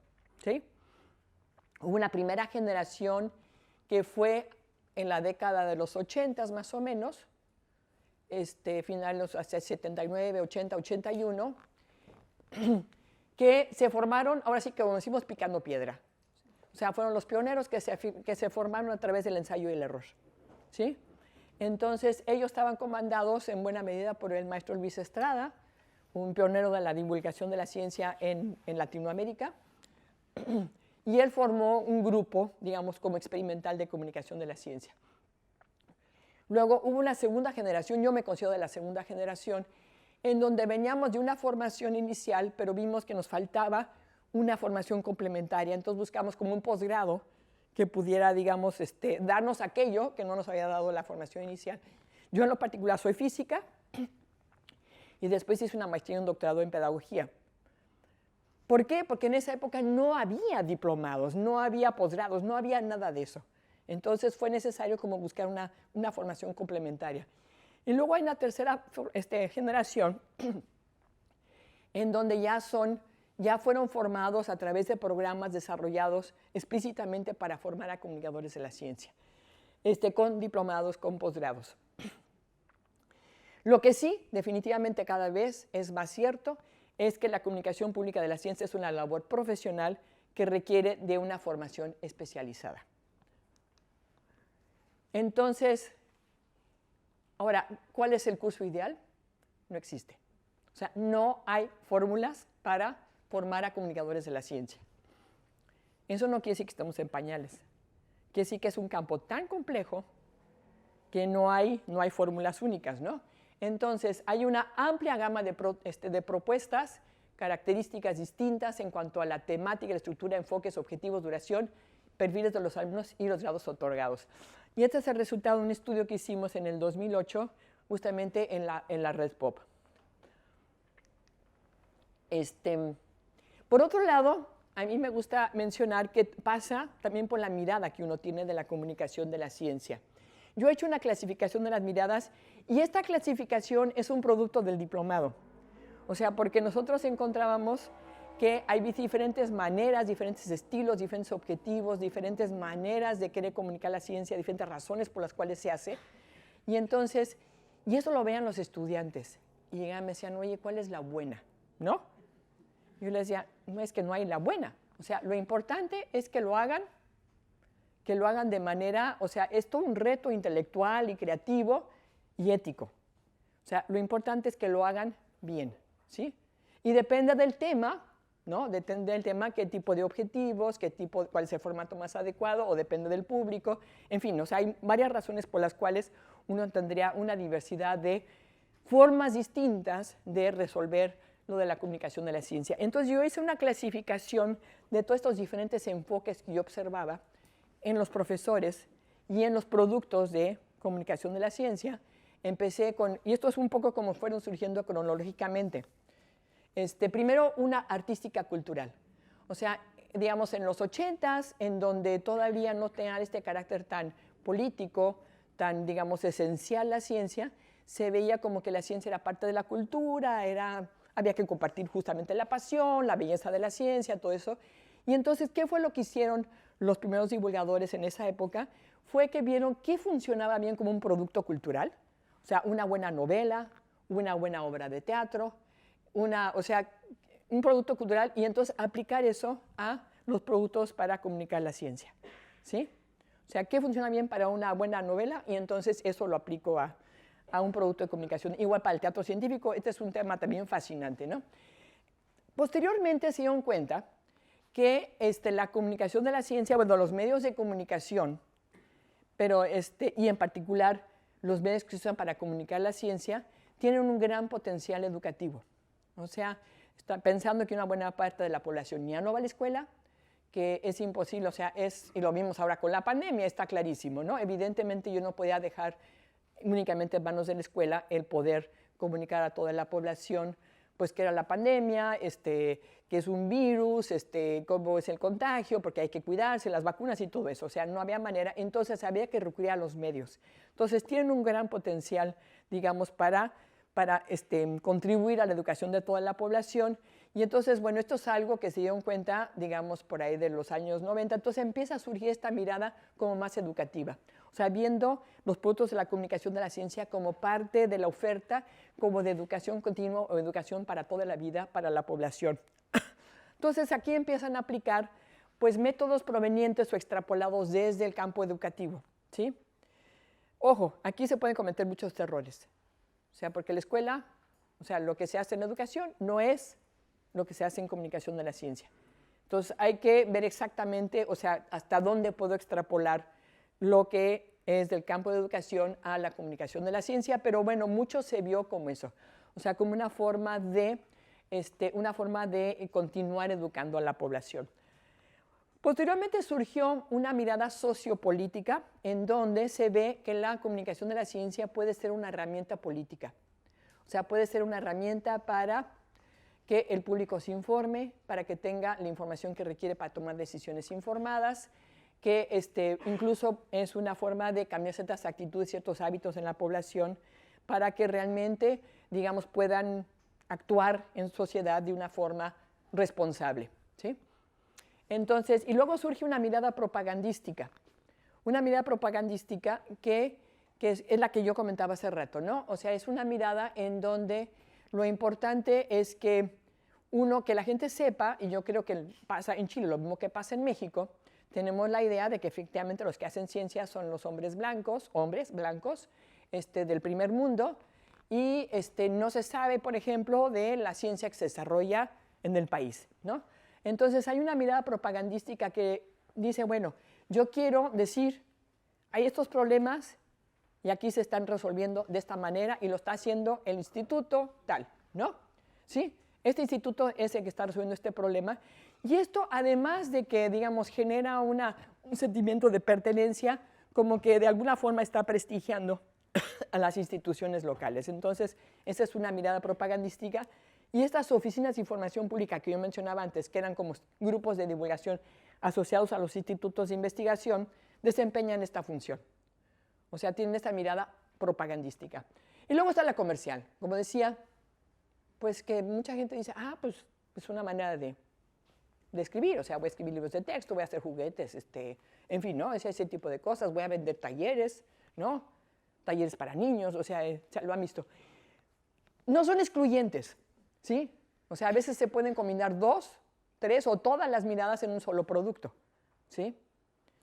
¿sí? Hubo una primera generación que fue en la década de los 80 más o menos, finales hacia 79, 80, 81, que se formaron, ahora sí que como decimos, picando piedra. O sea, fueron los pioneros que se formaron a través del ensayo y el error, ¿sí? Entonces, ellos estaban comandados en buena medida por el maestro Luis Estrada, un pionero de la divulgación de la ciencia en Latinoamérica, y él formó un grupo, digamos, como experimental de comunicación de la ciencia. Luego hubo una segunda generación, yo me considero de la segunda generación, en donde veníamos de una formación inicial, pero vimos que nos faltaba una formación complementaria, entonces buscamos como un posgrado que pudiera, digamos, darnos aquello que no nos había dado la formación inicial. Yo en lo particular soy física y después hice una maestría y un doctorado en pedagogía. ¿Por qué? Porque en esa época no había diplomados, no había posgrados, no había nada de eso. Entonces fue necesario como buscar una formación complementaria. Y luego hay una tercera generación en donde ya fueron formados a través de programas desarrollados explícitamente para formar a comunicadores de la ciencia, con diplomados, con posgrados. Lo que sí, definitivamente cada vez es más cierto, es que la comunicación pública de la ciencia es una labor profesional que requiere de una formación especializada. Entonces, ahora, ¿cuál es el curso ideal? No existe. O sea, no hay fórmulas para formar a comunicadores de la ciencia. Eso no quiere decir que estamos en pañales. Quiere decir que es un campo tan complejo que no hay fórmulas únicas, ¿no? Entonces, hay una amplia gama de propuestas, características distintas en cuanto a la temática, la estructura, enfoques, objetivos, duración, perfiles de los alumnos y los grados otorgados. Y este es el resultado de un estudio que hicimos en el 2008, justamente en la Red Pop. Por otro lado, a mí me gusta mencionar que pasa también por la mirada que uno tiene de la comunicación de la ciencia. Yo he hecho una clasificación de las miradas y esta clasificación es un producto del diplomado. O sea, porque nosotros encontrábamos que hay diferentes maneras, diferentes estilos, diferentes objetivos, diferentes maneras de querer comunicar la ciencia, diferentes razones por las cuales se hace. Y entonces, y eso lo veían los estudiantes. Y llegaban y me decían, oye, ¿cuál es la buena? ¿No? Yo les decía, no es que no hay la buena. O sea, lo importante es que lo hagan de manera, o sea, es todo un reto intelectual y creativo y ético. O sea, lo importante es que lo hagan bien, ¿sí? Y depende del tema, ¿no? Depende del tema, qué tipo de objetivos, cuál es el formato más adecuado, o depende del público. En fin, o sea, hay varias razones por las cuales uno tendría una diversidad de formas distintas de resolver lo de la comunicación de la ciencia. Entonces yo hice una clasificación de todos estos diferentes enfoques que yo observaba en los profesores y en los productos de comunicación de la ciencia. Empecé con, y esto es un poco como fueron surgiendo cronológicamente. Primero, una artística cultural. O sea, digamos, en los 80s, en donde todavía no tenía este carácter tan político, tan, digamos, esencial la ciencia, se veía como que la ciencia era parte de la cultura, había que compartir justamente la pasión, la belleza de la ciencia, todo eso. Y entonces, ¿qué fue lo que hicieron los primeros divulgadores en esa época? Fue que vieron qué funcionaba bien como un producto cultural, o sea, una buena novela, una buena obra de teatro, o sea, un producto cultural, y entonces aplicar eso a los productos para comunicar la ciencia, ¿sí? O sea, ¿qué funciona bien para una buena novela? Y entonces eso lo aplico a un producto de comunicación. Igual para el teatro científico, este es un tema también fascinante, ¿no? Posteriormente se dieron cuenta que la comunicación de la ciencia, bueno, los medios de comunicación, pero y en particular los medios que se usan para comunicar la ciencia, tienen un gran potencial educativo. O sea, está pensando que una buena parte de la población ya no va a la escuela, que es imposible, o sea, y lo vimos ahora con la pandemia, está clarísimo, ¿no? Evidentemente yo no podía dejar únicamente en manos de la escuela el poder comunicar a toda la población, pues que era la pandemia, que es un virus, cómo es el contagio, porque hay que cuidarse, las vacunas y todo eso, o sea, no había manera, entonces había que recurrir a los medios. Entonces tienen un gran potencial, digamos, para contribuir a la educación de toda la población. Y entonces, bueno, esto es algo que se dieron cuenta, digamos, por ahí de los años 90. Entonces empieza a surgir esta mirada como más educativa. O sea, viendo los productos de la comunicación de la ciencia como parte de la oferta, como de educación continua o educación para toda la vida, para la población. Entonces, aquí empiezan a aplicar, pues, métodos provenientes o extrapolados desde el campo educativo, ¿sí? Ojo, aquí se pueden cometer muchos errores. O sea, porque la escuela, o sea, lo que se hace en educación no es lo que se hace en comunicación de la ciencia. Entonces, hay que ver exactamente, o sea, hasta dónde puedo extrapolar lo que es del campo de educación a la comunicación de la ciencia, pero bueno, mucho se vio como eso, o sea, como una forma de continuar educando a la población. Posteriormente surgió una mirada sociopolítica en donde se ve que la comunicación de la ciencia puede ser una herramienta política. O sea, puede ser una herramienta para que el público se informe, para que tenga la información que requiere para tomar decisiones informadas, que incluso es una forma de cambiar ciertas actitudes, ciertos hábitos en la población, para que realmente, digamos, puedan actuar en sociedad de una forma responsable, ¿sí? Entonces, y luego surge una mirada propagandística que es la que yo comentaba hace rato, ¿no? O sea, es una mirada en donde lo importante es que que la gente sepa, y yo creo que pasa en Chile lo mismo que pasa en México, tenemos la idea de que efectivamente los que hacen ciencia son los hombres blancos del primer mundo, y no se sabe, por ejemplo, de la ciencia que se desarrolla en el país, ¿no? Entonces hay una mirada propagandística que dice, bueno, yo quiero decir, hay estos problemas y aquí se están resolviendo de esta manera y lo está haciendo el instituto tal, ¿no? ¿Sí? Este instituto es el que está resolviendo este problema. Y esto, además de que, digamos, genera un sentimiento de pertenencia, como que de alguna forma está prestigiando a las instituciones locales. Entonces, esa es una mirada propagandística. Y estas oficinas de información pública que yo mencionaba antes, que eran como grupos de divulgación asociados a los institutos de investigación, desempeñan esta función. O sea, tienen esta mirada propagandística. Y luego está la comercial. Como decía, pues que mucha gente dice, pues es una manera de escribir. O sea, voy a escribir libros de texto, voy a hacer juguetes, en fin, ¿no? Ese tipo de cosas. Voy a vender talleres, ¿no? Talleres para niños, o sea, lo han visto. No son excluyentes, ¿sí? O sea, a veces se pueden combinar 2, 3 o todas las miradas en un solo producto, ¿sí?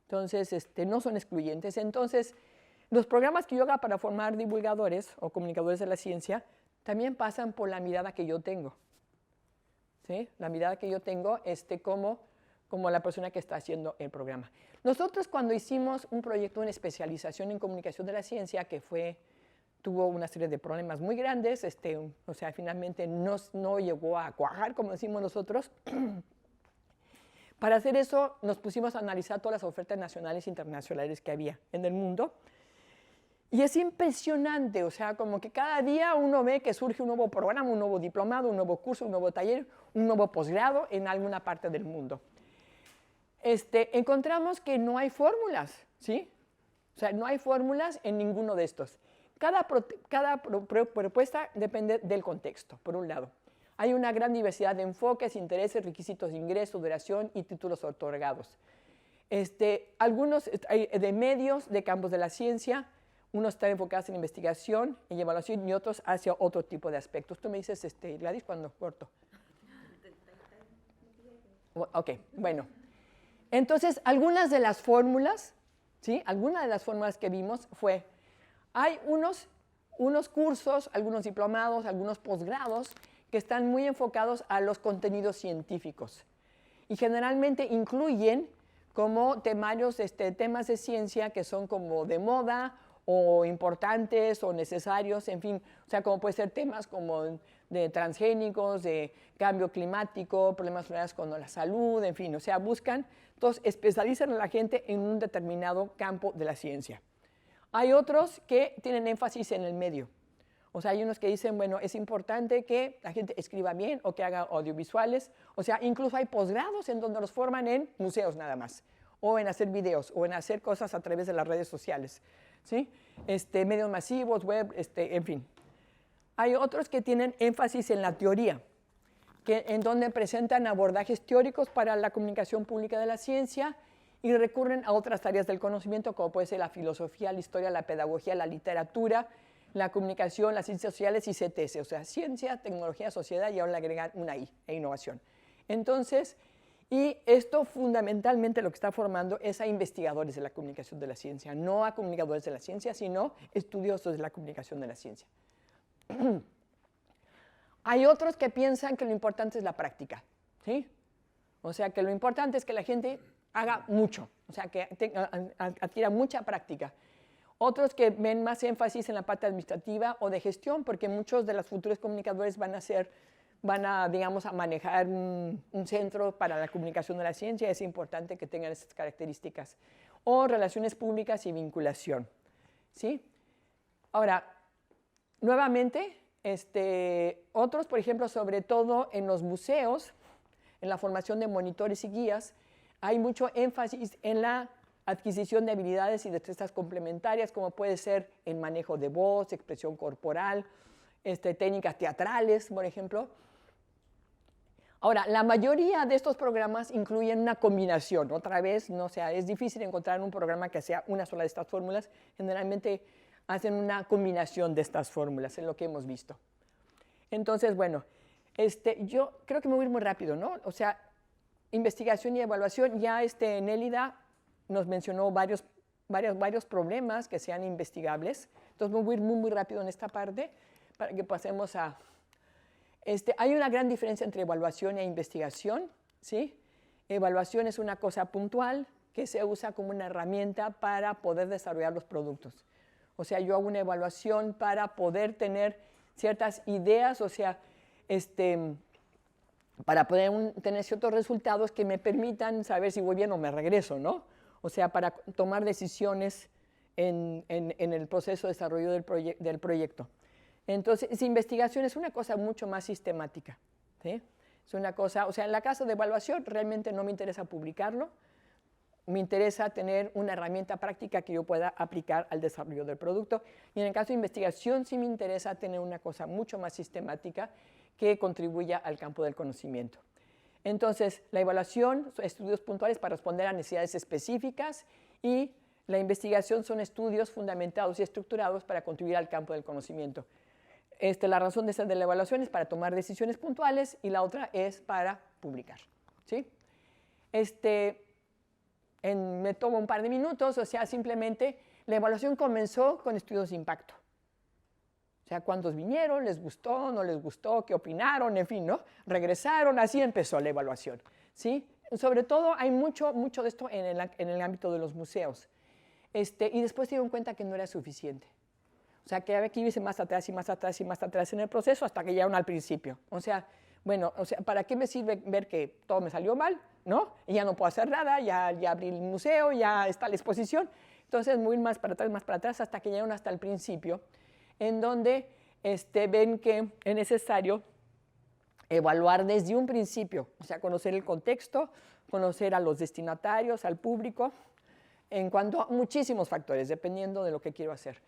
Entonces, no son excluyentes. Entonces, los programas que yo haga para formar divulgadores o comunicadores de la ciencia también pasan por la mirada que yo tengo, ¿sí? La mirada que yo tengo como la persona que está haciendo el programa. Nosotros cuando hicimos un proyecto en especialización en comunicación de la ciencia, que tuvo una serie de problemas muy grandes, o sea, finalmente no llegó a cuajar, como decimos nosotros. Para hacer eso nos pusimos a analizar todas las ofertas nacionales e internacionales que había en el mundo. Y es impresionante, o sea, como que cada día uno ve que surge un nuevo programa, un nuevo diplomado, un nuevo curso, un nuevo taller, un nuevo posgrado en alguna parte del mundo. Encontramos que no hay fórmulas, ¿sí? O sea, no hay fórmulas en ninguno de estos. Cada propuesta depende del contexto, por un lado. Hay una gran diversidad de enfoques, intereses, requisitos de ingreso, duración y títulos otorgados. Algunos de medios, de campos de la ciencia, unos están enfocados en investigación, en evaluación y otros hacia otro tipo de aspectos. Tú me dices, Gladys, cuando corto. Ok, bueno. Entonces, algunas de las fórmulas, ¿sí? Algunas de las fórmulas que vimos hay unos cursos, algunos diplomados, algunos posgrados que están muy enfocados a los contenidos científicos y generalmente incluyen como temarios, temas de ciencia que son como de moda o importantes o necesarios, en fin, o sea, como puede ser temas como de transgénicos, de cambio climático, problemas relacionados con la salud, en fin, o sea, entonces especializan a la gente en un determinado campo de la ciencia. Hay otros que tienen énfasis en el medio. O sea, hay unos que dicen, bueno, es importante que la gente escriba bien o que haga audiovisuales. O sea, incluso hay posgrados en donde los forman en museos nada más, o en hacer videos, o en hacer cosas a través de las redes sociales, ¿sí? Medios masivos, web, en fin. Hay otros que tienen énfasis en la teoría, en donde presentan abordajes teóricos para la comunicación pública de la ciencia y recurren a otras áreas del conocimiento, como puede ser la filosofía, la historia, la pedagogía, la literatura, la comunicación, las ciencias sociales y CTS, o sea, ciencia, tecnología, sociedad, y ahora le agregan una I, innovación. Entonces, y esto fundamentalmente lo que está formando es a investigadores de la comunicación de la ciencia, no a comunicadores de la ciencia, sino estudiosos de la comunicación de la ciencia. Hay otros que piensan que lo importante es la práctica, ¿sí? O sea, que lo importante es que la gente haga mucho, o sea, que adquiera mucha práctica. Otros que ven más énfasis en la parte administrativa o de gestión, porque muchos de los futuros comunicadores van a, digamos, a manejar un centro para la comunicación de la ciencia. Es importante que tengan esas características. O relaciones públicas y vinculación, ¿sí? Ahora, nuevamente, otros, por ejemplo, sobre todo en los museos, en la formación de monitores y guías, hay mucho énfasis en la adquisición de habilidades y destrezas complementarias, como puede ser el manejo de voz, expresión corporal, técnicas teatrales, por ejemplo. Ahora, la mayoría de estos programas incluyen una combinación. Otra vez, no sea, es difícil encontrar un programa que sea una sola de estas fórmulas. Generalmente hacen una combinación de estas fórmulas, es lo que hemos visto. Entonces, bueno, yo creo que me voy a ir muy rápido, ¿no? O sea, investigación y evaluación, ya Nélida nos mencionó varios problemas que sean investigables. Entonces, me voy a ir muy rápido en esta parte para que pasemos a... hay una gran diferencia entre evaluación e investigación, ¿sí? Evaluación es una cosa puntual que se usa como una herramienta para poder desarrollar los productos. O sea, yo hago una evaluación para poder tener ciertas ideas, o sea, para poder tener ciertos resultados que me permitan saber si voy bien o me regreso, ¿no? O sea, para tomar decisiones en el proceso de desarrollo del proyecto. Entonces, investigación es una cosa mucho más sistemática, ¿sí? Es una cosa, o sea, en la caso de evaluación realmente no me interesa publicarlo, me interesa tener una herramienta práctica que yo pueda aplicar al desarrollo del producto. Y en el caso de investigación sí me interesa tener una cosa mucho más sistemática que contribuya al campo del conocimiento. Entonces, la evaluación son estudios puntuales para responder a necesidades específicas y la investigación son estudios fundamentados y estructurados para contribuir al campo del conocimiento. La razón de ser de la evaluación es para tomar decisiones puntuales y la otra es para publicar, ¿sí? Me tomo un par de minutos, o sea, simplemente la evaluación comenzó con estudios de impacto. O sea, cuántos vinieron, les gustó, no les gustó, qué opinaron, en fin, ¿no? Regresaron, así empezó la evaluación, ¿sí? Sobre todo hay mucho de esto en el ámbito de los museos. Y después se dieron cuenta que no era suficiente. O sea, que había que irse más atrás y más atrás y más atrás en el proceso hasta que llegaron al principio. O sea, bueno, ¿para qué me sirve ver que todo me salió mal, ¿no? Y ya no puedo hacer nada, ya abrí el museo, ya está la exposición. Entonces, muy más para atrás, hasta que llegaron hasta el principio, en donde ven que es necesario evaluar desde un principio, o sea, conocer el contexto, conocer a los destinatarios, al público, en cuanto a muchísimos factores, dependiendo de lo que quiero hacer.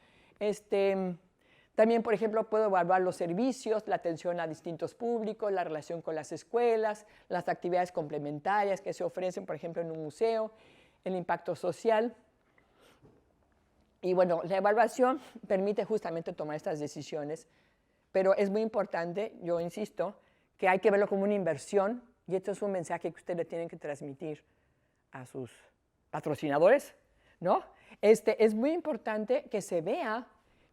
También, por ejemplo, puedo evaluar los servicios, la atención a distintos públicos, la relación con las escuelas, las actividades complementarias que se ofrecen, por ejemplo, en un museo, el impacto social. Y bueno, la evaluación permite justamente tomar estas decisiones, pero es muy importante, yo insisto, que hay que verlo como una inversión, y esto es un mensaje que ustedes le tienen que transmitir a sus patrocinadores, ¿no? Es muy importante que se vea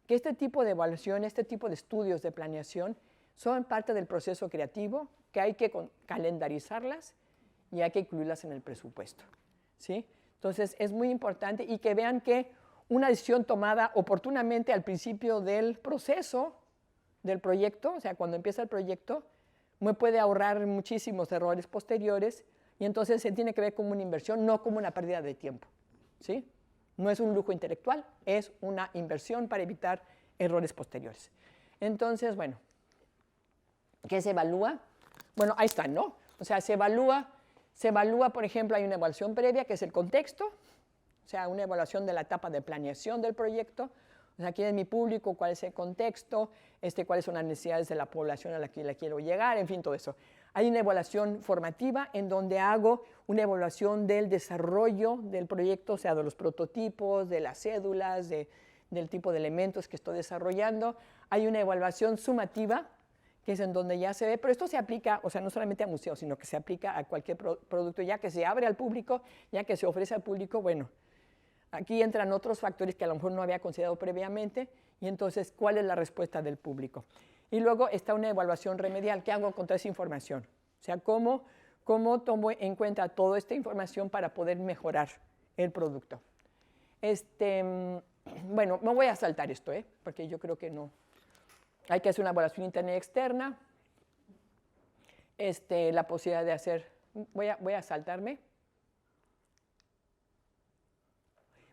que este tipo de evaluación, este tipo de estudios de planeación son parte del proceso creativo, que hay que calendarizarlas y hay que incluirlas en el presupuesto, ¿sí? Entonces, es muy importante y que vean que una decisión tomada oportunamente al principio del proceso del proyecto, o sea, cuando empieza el proyecto, me puede ahorrar muchísimos errores posteriores y entonces se tiene que ver como una inversión, no como una pérdida de tiempo, ¿sí? No es un lujo intelectual, es una inversión para evitar errores posteriores. Entonces, bueno, ¿qué se evalúa? Bueno, ahí está, ¿no? O sea, se evalúa, por ejemplo, hay una evaluación previa, que es el contexto, o sea, una evaluación de la etapa de planeación del proyecto, o sea, quién es mi público, cuál es el contexto, cuáles son las necesidades de la población a la que la quiero llegar, en fin, todo eso. Hay una evaluación formativa en donde hago una evaluación del desarrollo del proyecto, o sea, de los prototipos, de las cédulas, del tipo de elementos que estoy desarrollando. Hay una evaluación sumativa, que es en donde ya se ve, pero esto se aplica, o sea, no solamente a museos, sino que se aplica a cualquier producto, ya que se abre al público, ya que se ofrece al público, bueno, aquí entran otros factores que a lo mejor no había considerado previamente, y entonces, ¿cuál es la respuesta del público? Y luego está una evaluación remedial. ¿Qué hago con toda esa información? O sea, ¿cómo tomo en cuenta toda esta información para poder mejorar el producto? Bueno, me voy a saltar esto, porque yo creo que no. Hay que hacer una evaluación interna y externa. La posibilidad de hacer... Voy a saltarme.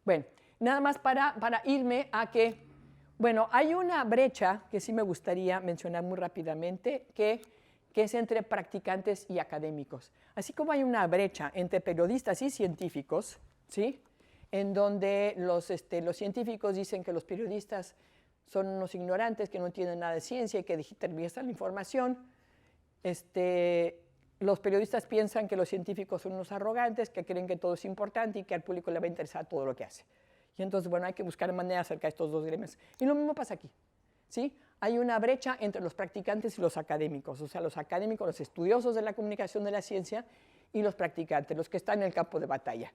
Bueno, nada más para irme a que... Bueno, hay una brecha que sí me gustaría mencionar muy rápidamente, que es entre practicantes y académicos. Así como hay una brecha entre periodistas y científicos, ¿sí? En donde los científicos dicen que los periodistas son unos ignorantes, que no entienden nada de ciencia y que tergiversan la información. Los periodistas piensan que los científicos son unos arrogantes, que creen que todo es importante y que al público le va a interesar todo lo que hace. Y entonces, bueno, hay que buscar maneras acerca de estos dos gremios. Y lo mismo pasa aquí, ¿sí? Hay una brecha entre los practicantes y los académicos, o sea, los académicos, los estudiosos de la comunicación de la ciencia, y los practicantes, los que están en el campo de batalla.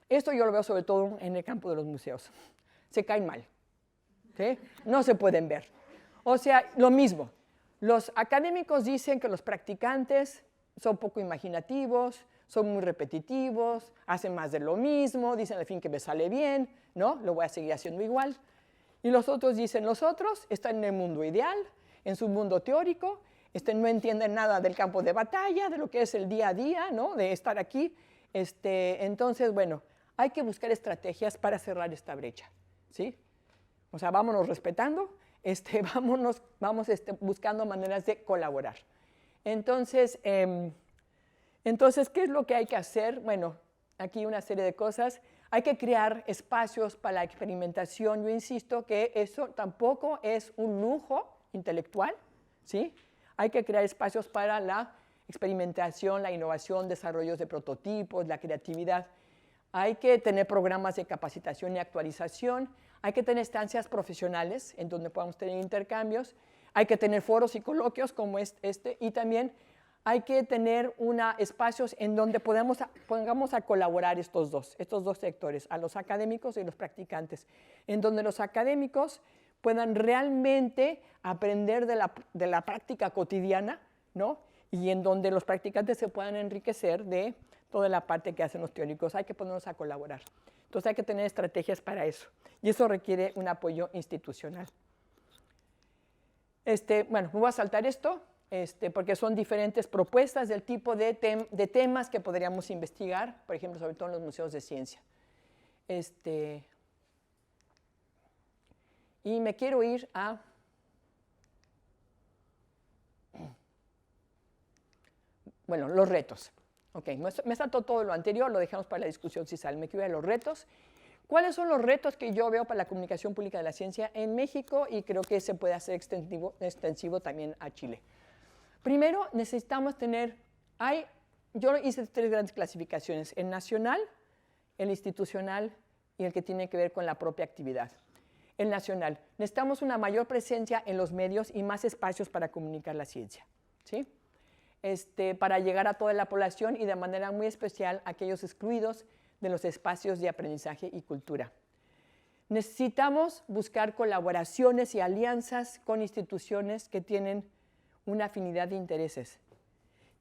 Esto yo lo veo sobre todo en el campo de los museos. Se caen mal, ¿sí? No se pueden ver. O sea, lo mismo. Los académicos dicen que los practicantes son poco imaginativos, son muy repetitivos, hacen más de lo mismo, dicen al fin que me sale bien, ¿no? Lo voy a seguir haciendo igual. Y los otros dicen, los otros están en el mundo ideal, en su mundo teórico, no entienden nada del campo de batalla, de lo que es el día a día, ¿no? De estar aquí. Entonces, bueno, hay que buscar estrategias para cerrar esta brecha, ¿sí? O sea, vámonos respetando, vamos buscando maneras de colaborar. Entonces, ¿qué es lo que hay que hacer? Bueno, aquí una serie de cosas. Hay que crear espacios para la experimentación. Yo insisto que eso tampoco es un lujo intelectual, ¿sí? Hay que crear espacios para la experimentación, la innovación, desarrollos de prototipos, la creatividad. Hay que tener programas de capacitación y actualización. Hay que tener estancias profesionales en donde podamos tener intercambios. Hay que tener foros y coloquios como y también hay que tener espacios en donde pongamos a colaborar estos dos sectores, a los académicos y los practicantes, en donde los académicos puedan realmente aprender de la práctica cotidiana, ¿no? Y en donde los practicantes se puedan enriquecer de toda la parte que hacen los teóricos. Hay que ponernos a colaborar. Entonces hay que tener estrategias para eso. Y eso requiere un apoyo institucional. Bueno, me voy a saltar esto, porque son diferentes propuestas del tipo de temas que podríamos investigar, por ejemplo, sobre todo en los museos de ciencia. Y me quiero ir a... Bueno, los retos. Ok, me saltó todo lo anterior, lo dejamos para la discusión si sale. Me quiero ir a los retos. ¿Cuáles son los retos que yo veo para la comunicación pública de la ciencia en México? Y creo que se puede hacer extensivo también a Chile. Primero, necesitamos tener... Yo hice 3 grandes clasificaciones: el nacional, el institucional y el que tiene que ver con la propia actividad. El nacional. Necesitamos una mayor presencia en los medios y más espacios para comunicar la ciencia, ¿sí? Para llegar a toda la población y de manera muy especial a aquellos excluidos de los espacios de aprendizaje y cultura. Necesitamos buscar colaboraciones y alianzas con instituciones que tienen una afinidad de intereses.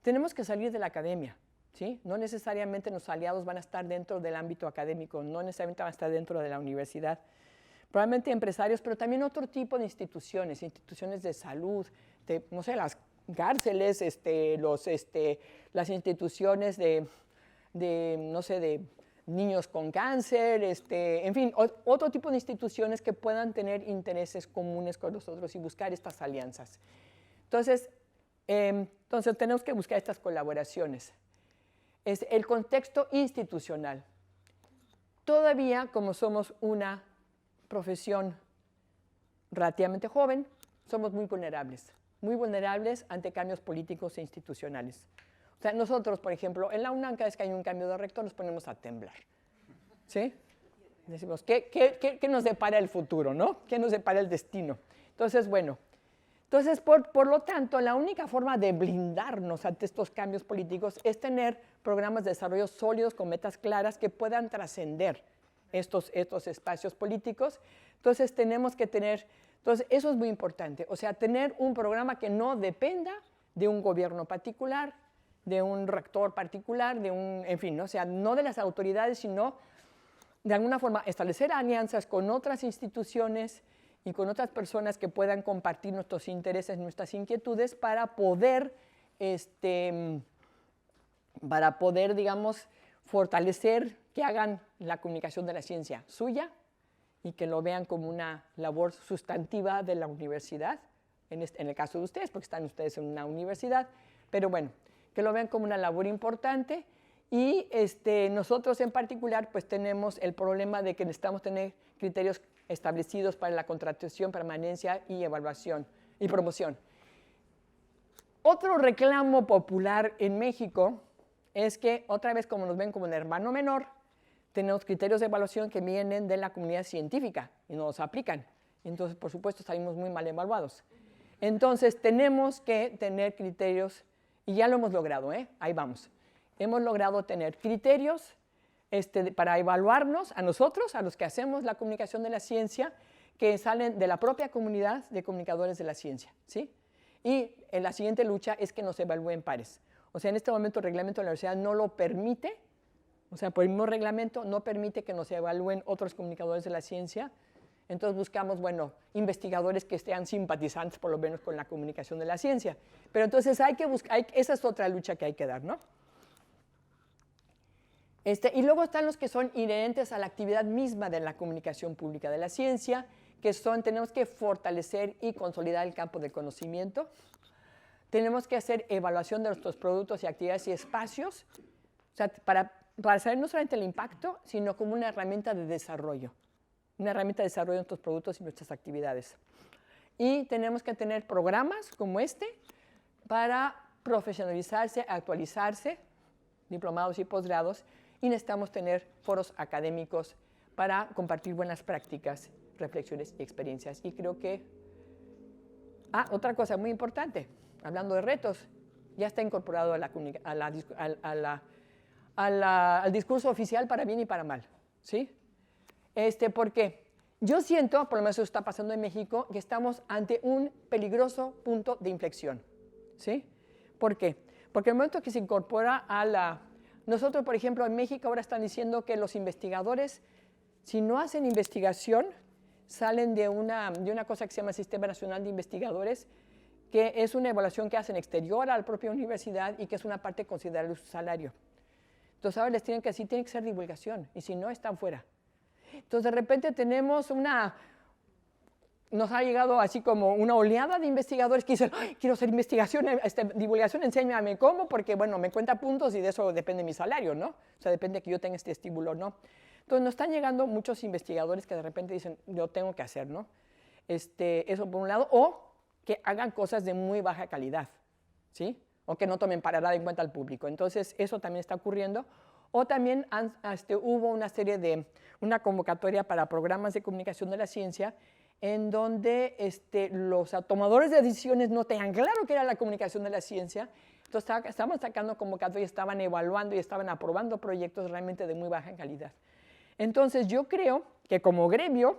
Tenemos que salir de la academia, ¿sí? No necesariamente los aliados van a estar dentro del ámbito académico, no necesariamente van a estar dentro de la universidad. Probablemente empresarios, pero también otro tipo de instituciones de salud, no sé, las cárceles, las instituciones de niños con cáncer, en fin, otro tipo de instituciones que puedan tener intereses comunes con nosotros y buscar estas alianzas. Entonces tenemos que buscar estas colaboraciones. Es el contexto institucional. Todavía, como somos una profesión relativamente joven, somos muy vulnerables ante cambios políticos e institucionales. O sea, nosotros, por ejemplo, en la UNAM, cada vez que hay un cambio de rector, nos ponemos a temblar, ¿sí? Decimos, ¿qué nos depara el futuro, no? ¿Qué nos depara el destino? Entonces, bueno, por lo tanto, la única forma de blindarnos ante estos cambios políticos es tener programas de desarrollo sólidos con metas claras que puedan trascender estos espacios políticos. Entonces, tenemos que tener... Entonces, eso es muy importante. O sea, tener un programa que no dependa de un gobierno particular, de un rector particular, en fin, ¿no? O sea, no de las autoridades, sino de alguna forma establecer alianzas con otras instituciones y con otras personas que puedan compartir nuestros intereses, nuestras inquietudes para poder, digamos, fortalecer, que hagan la comunicación de la ciencia suya y que lo vean como una labor sustantiva de la universidad, en el caso de ustedes, porque están ustedes en una universidad, pero bueno, que lo vean como una labor importante. Y nosotros en particular pues tenemos el problema de que necesitamos tener criterios establecidos para la contratación, permanencia y evaluación y promoción. Otro reclamo popular en México es que, otra vez, como nos ven como un hermano menor, tenemos criterios de evaluación que vienen de la comunidad científica y no los aplican. Entonces, por supuesto, salimos muy mal evaluados. Entonces, tenemos que tener criterios, y ya lo hemos logrado, ahí vamos. Hemos logrado tener criterios para evaluarnos a nosotros, a los que hacemos la comunicación de la ciencia, que salen de la propia comunidad de comunicadores de la ciencia, ¿sí? Y en la siguiente lucha es que nos evalúen pares. O sea, en este momento el reglamento de la universidad no lo permite, o sea, por el mismo reglamento no permite que nos evalúen otros comunicadores de la ciencia. Entonces buscamos, bueno, investigadores que estén simpatizantes por lo menos con la comunicación de la ciencia. Pero entonces hay que buscar, esa es otra lucha que hay que dar, ¿no? Y luego están los que son inherentes a la actividad misma de la comunicación pública de la ciencia, que son, tenemos que fortalecer y consolidar el campo del conocimiento, tenemos que hacer evaluación de nuestros productos y actividades y espacios, o sea, para saber no solamente el impacto, sino como una herramienta de desarrollo de nuestros productos y nuestras actividades. Y tenemos que tener programas como para profesionalizarse, actualizarse, diplomados y posgrados, y necesitamos tener foros académicos para compartir buenas prácticas, reflexiones y experiencias. Y creo que, otra cosa muy importante, hablando de retos, ya está incorporado al discurso oficial para bien y para mal, ¿sí? ¿Por qué? yo siento, por lo menos eso está pasando en México, que estamos ante un peligroso punto de inflexión, ¿sí? ¿Por qué? Porque el momento que se incorpora a la... Nosotros, por ejemplo, en México ahora están diciendo que los investigadores, si no hacen investigación, salen de una cosa que se llama Sistema Nacional de Investigadores, que es una evaluación que hacen exterior a la propia universidad y que es una parte considerable de su salario. Entonces ahora les tienen que decir, tiene que ser divulgación, y si no, están fuera. Entonces de repente tenemos nos ha llegado así como una oleada de investigadores que dicen, ¡ay, quiero hacer investigación, divulgación, enséñame cómo, porque bueno, me cuenta puntos y de eso depende mi salario, ¿no? O sea, depende de que yo tenga este estímulo, ¿no? Entonces nos están llegando muchos investigadores que de repente dicen, yo tengo que hacer, ¿no? Eso por un lado, o que hagan cosas de muy baja calidad, ¿sí? O que no tomen para nada en cuenta al público. Entonces eso también está ocurriendo. O también hubo una convocatoria para programas de comunicación de la ciencia en donde los tomadores de decisiones no tenían claro qué era la comunicación de la ciencia. Entonces estaban sacando convocatorias, estaban evaluando y estaban aprobando proyectos realmente de muy baja calidad. Entonces yo creo que como gremio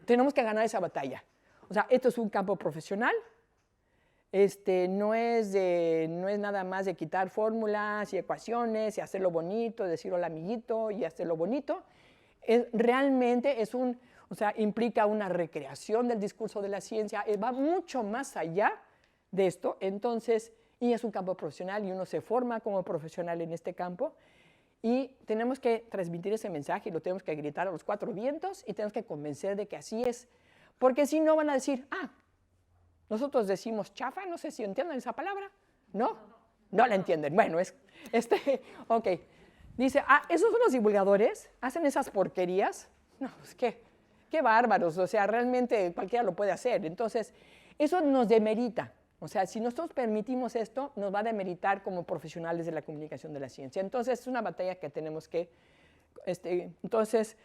tenemos que ganar esa batalla. O sea, esto es un campo profesional. No es nada más de quitar fórmulas y ecuaciones y hacerlo bonito, decir hola amiguito y hacerlo bonito. Realmente implica una recreación del discurso de la ciencia, va mucho más allá de esto. Entonces, y es un campo profesional y uno se forma como profesional en este campo y tenemos que transmitir ese mensaje y lo tenemos que gritar a los cuatro vientos y tenemos que convencer de que así es, porque si no van a decir, nosotros decimos chafa, no sé si entienden esa palabra, ¿no? No la entienden. Bueno, ok. Dice, ¿esos son los divulgadores? ¿Hacen esas porquerías? No, pues qué bárbaros, o sea, realmente cualquiera lo puede hacer. Entonces, eso nos demerita. O sea, si nosotros permitimos esto, nos va a demeritar como profesionales de la comunicación de la ciencia. Entonces, es una batalla que tenemos que, entonces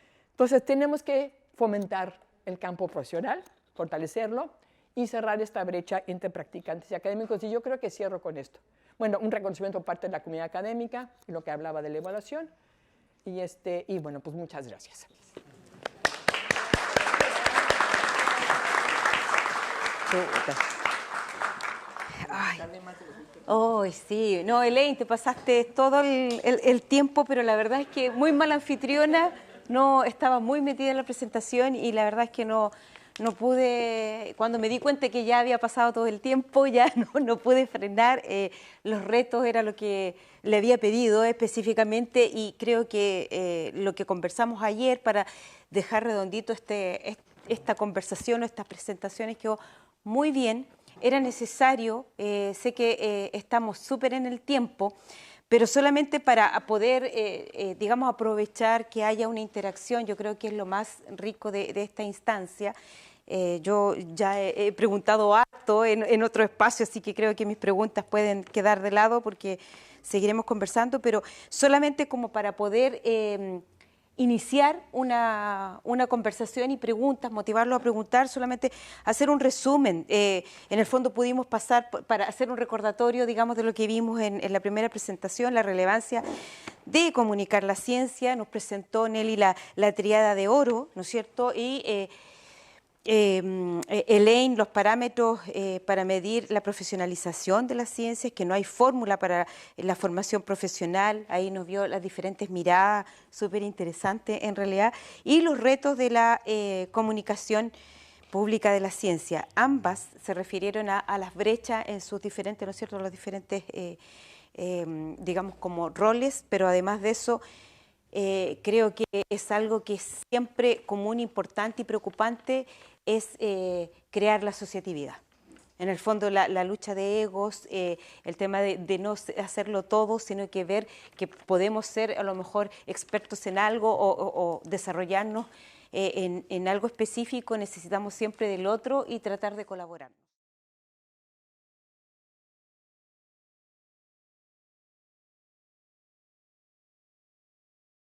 tenemos que fomentar el campo profesional, fortalecerlo, y cerrar esta brecha entre practicantes y académicos. Y yo creo que cierro con esto. Bueno, un reconocimiento por parte de la comunidad académica, lo que hablaba de la evaluación. Y bueno, pues muchas gracias. Ay, sí. No, Elaine, te pasaste todo el tiempo, pero la verdad es que muy mala anfitriona. No, estaba muy metida en la presentación y la verdad es que no pude, cuando me di cuenta que ya había pasado todo el tiempo, ya no pude frenar. Los retos era lo que le había pedido específicamente y creo que lo que conversamos ayer para dejar redondito esta conversación o estas presentaciones quedó muy bien. Era necesario, sé que estamos súper en el tiempo, pero solamente para poder, digamos, aprovechar que haya una interacción, yo creo que es lo más rico de esta instancia. Yo ya he preguntado harto en otro espacio, así que creo que mis preguntas pueden quedar de lado porque seguiremos conversando, pero solamente como para poder iniciar una conversación y preguntas, motivarlo a preguntar, solamente hacer un resumen. En el fondo pudimos pasar para hacer un recordatorio, digamos, de lo que vimos en la primera presentación, la relevancia de comunicar la ciencia. Nos presentó Nelly la tríada de oro, ¿no es cierto? Y Elaine, los parámetros para medir la profesionalización de las ciencias, que no hay fórmula para la formación profesional, ahí nos vio las diferentes miradas, súper interesante en realidad, y los retos de la comunicación pública de la ciencia. Ambas se refirieron a las brechas en sus diferentes, ¿no es cierto?, los diferentes, digamos, como roles, pero además de eso, creo que es algo que es siempre común, importante y preocupante, es crear la asociatividad. En el fondo la lucha de egos, el tema de no hacerlo todo, sino que ver que podemos ser a lo mejor expertos en algo o desarrollarnos en algo específico, necesitamos siempre del otro y tratar de colaborar.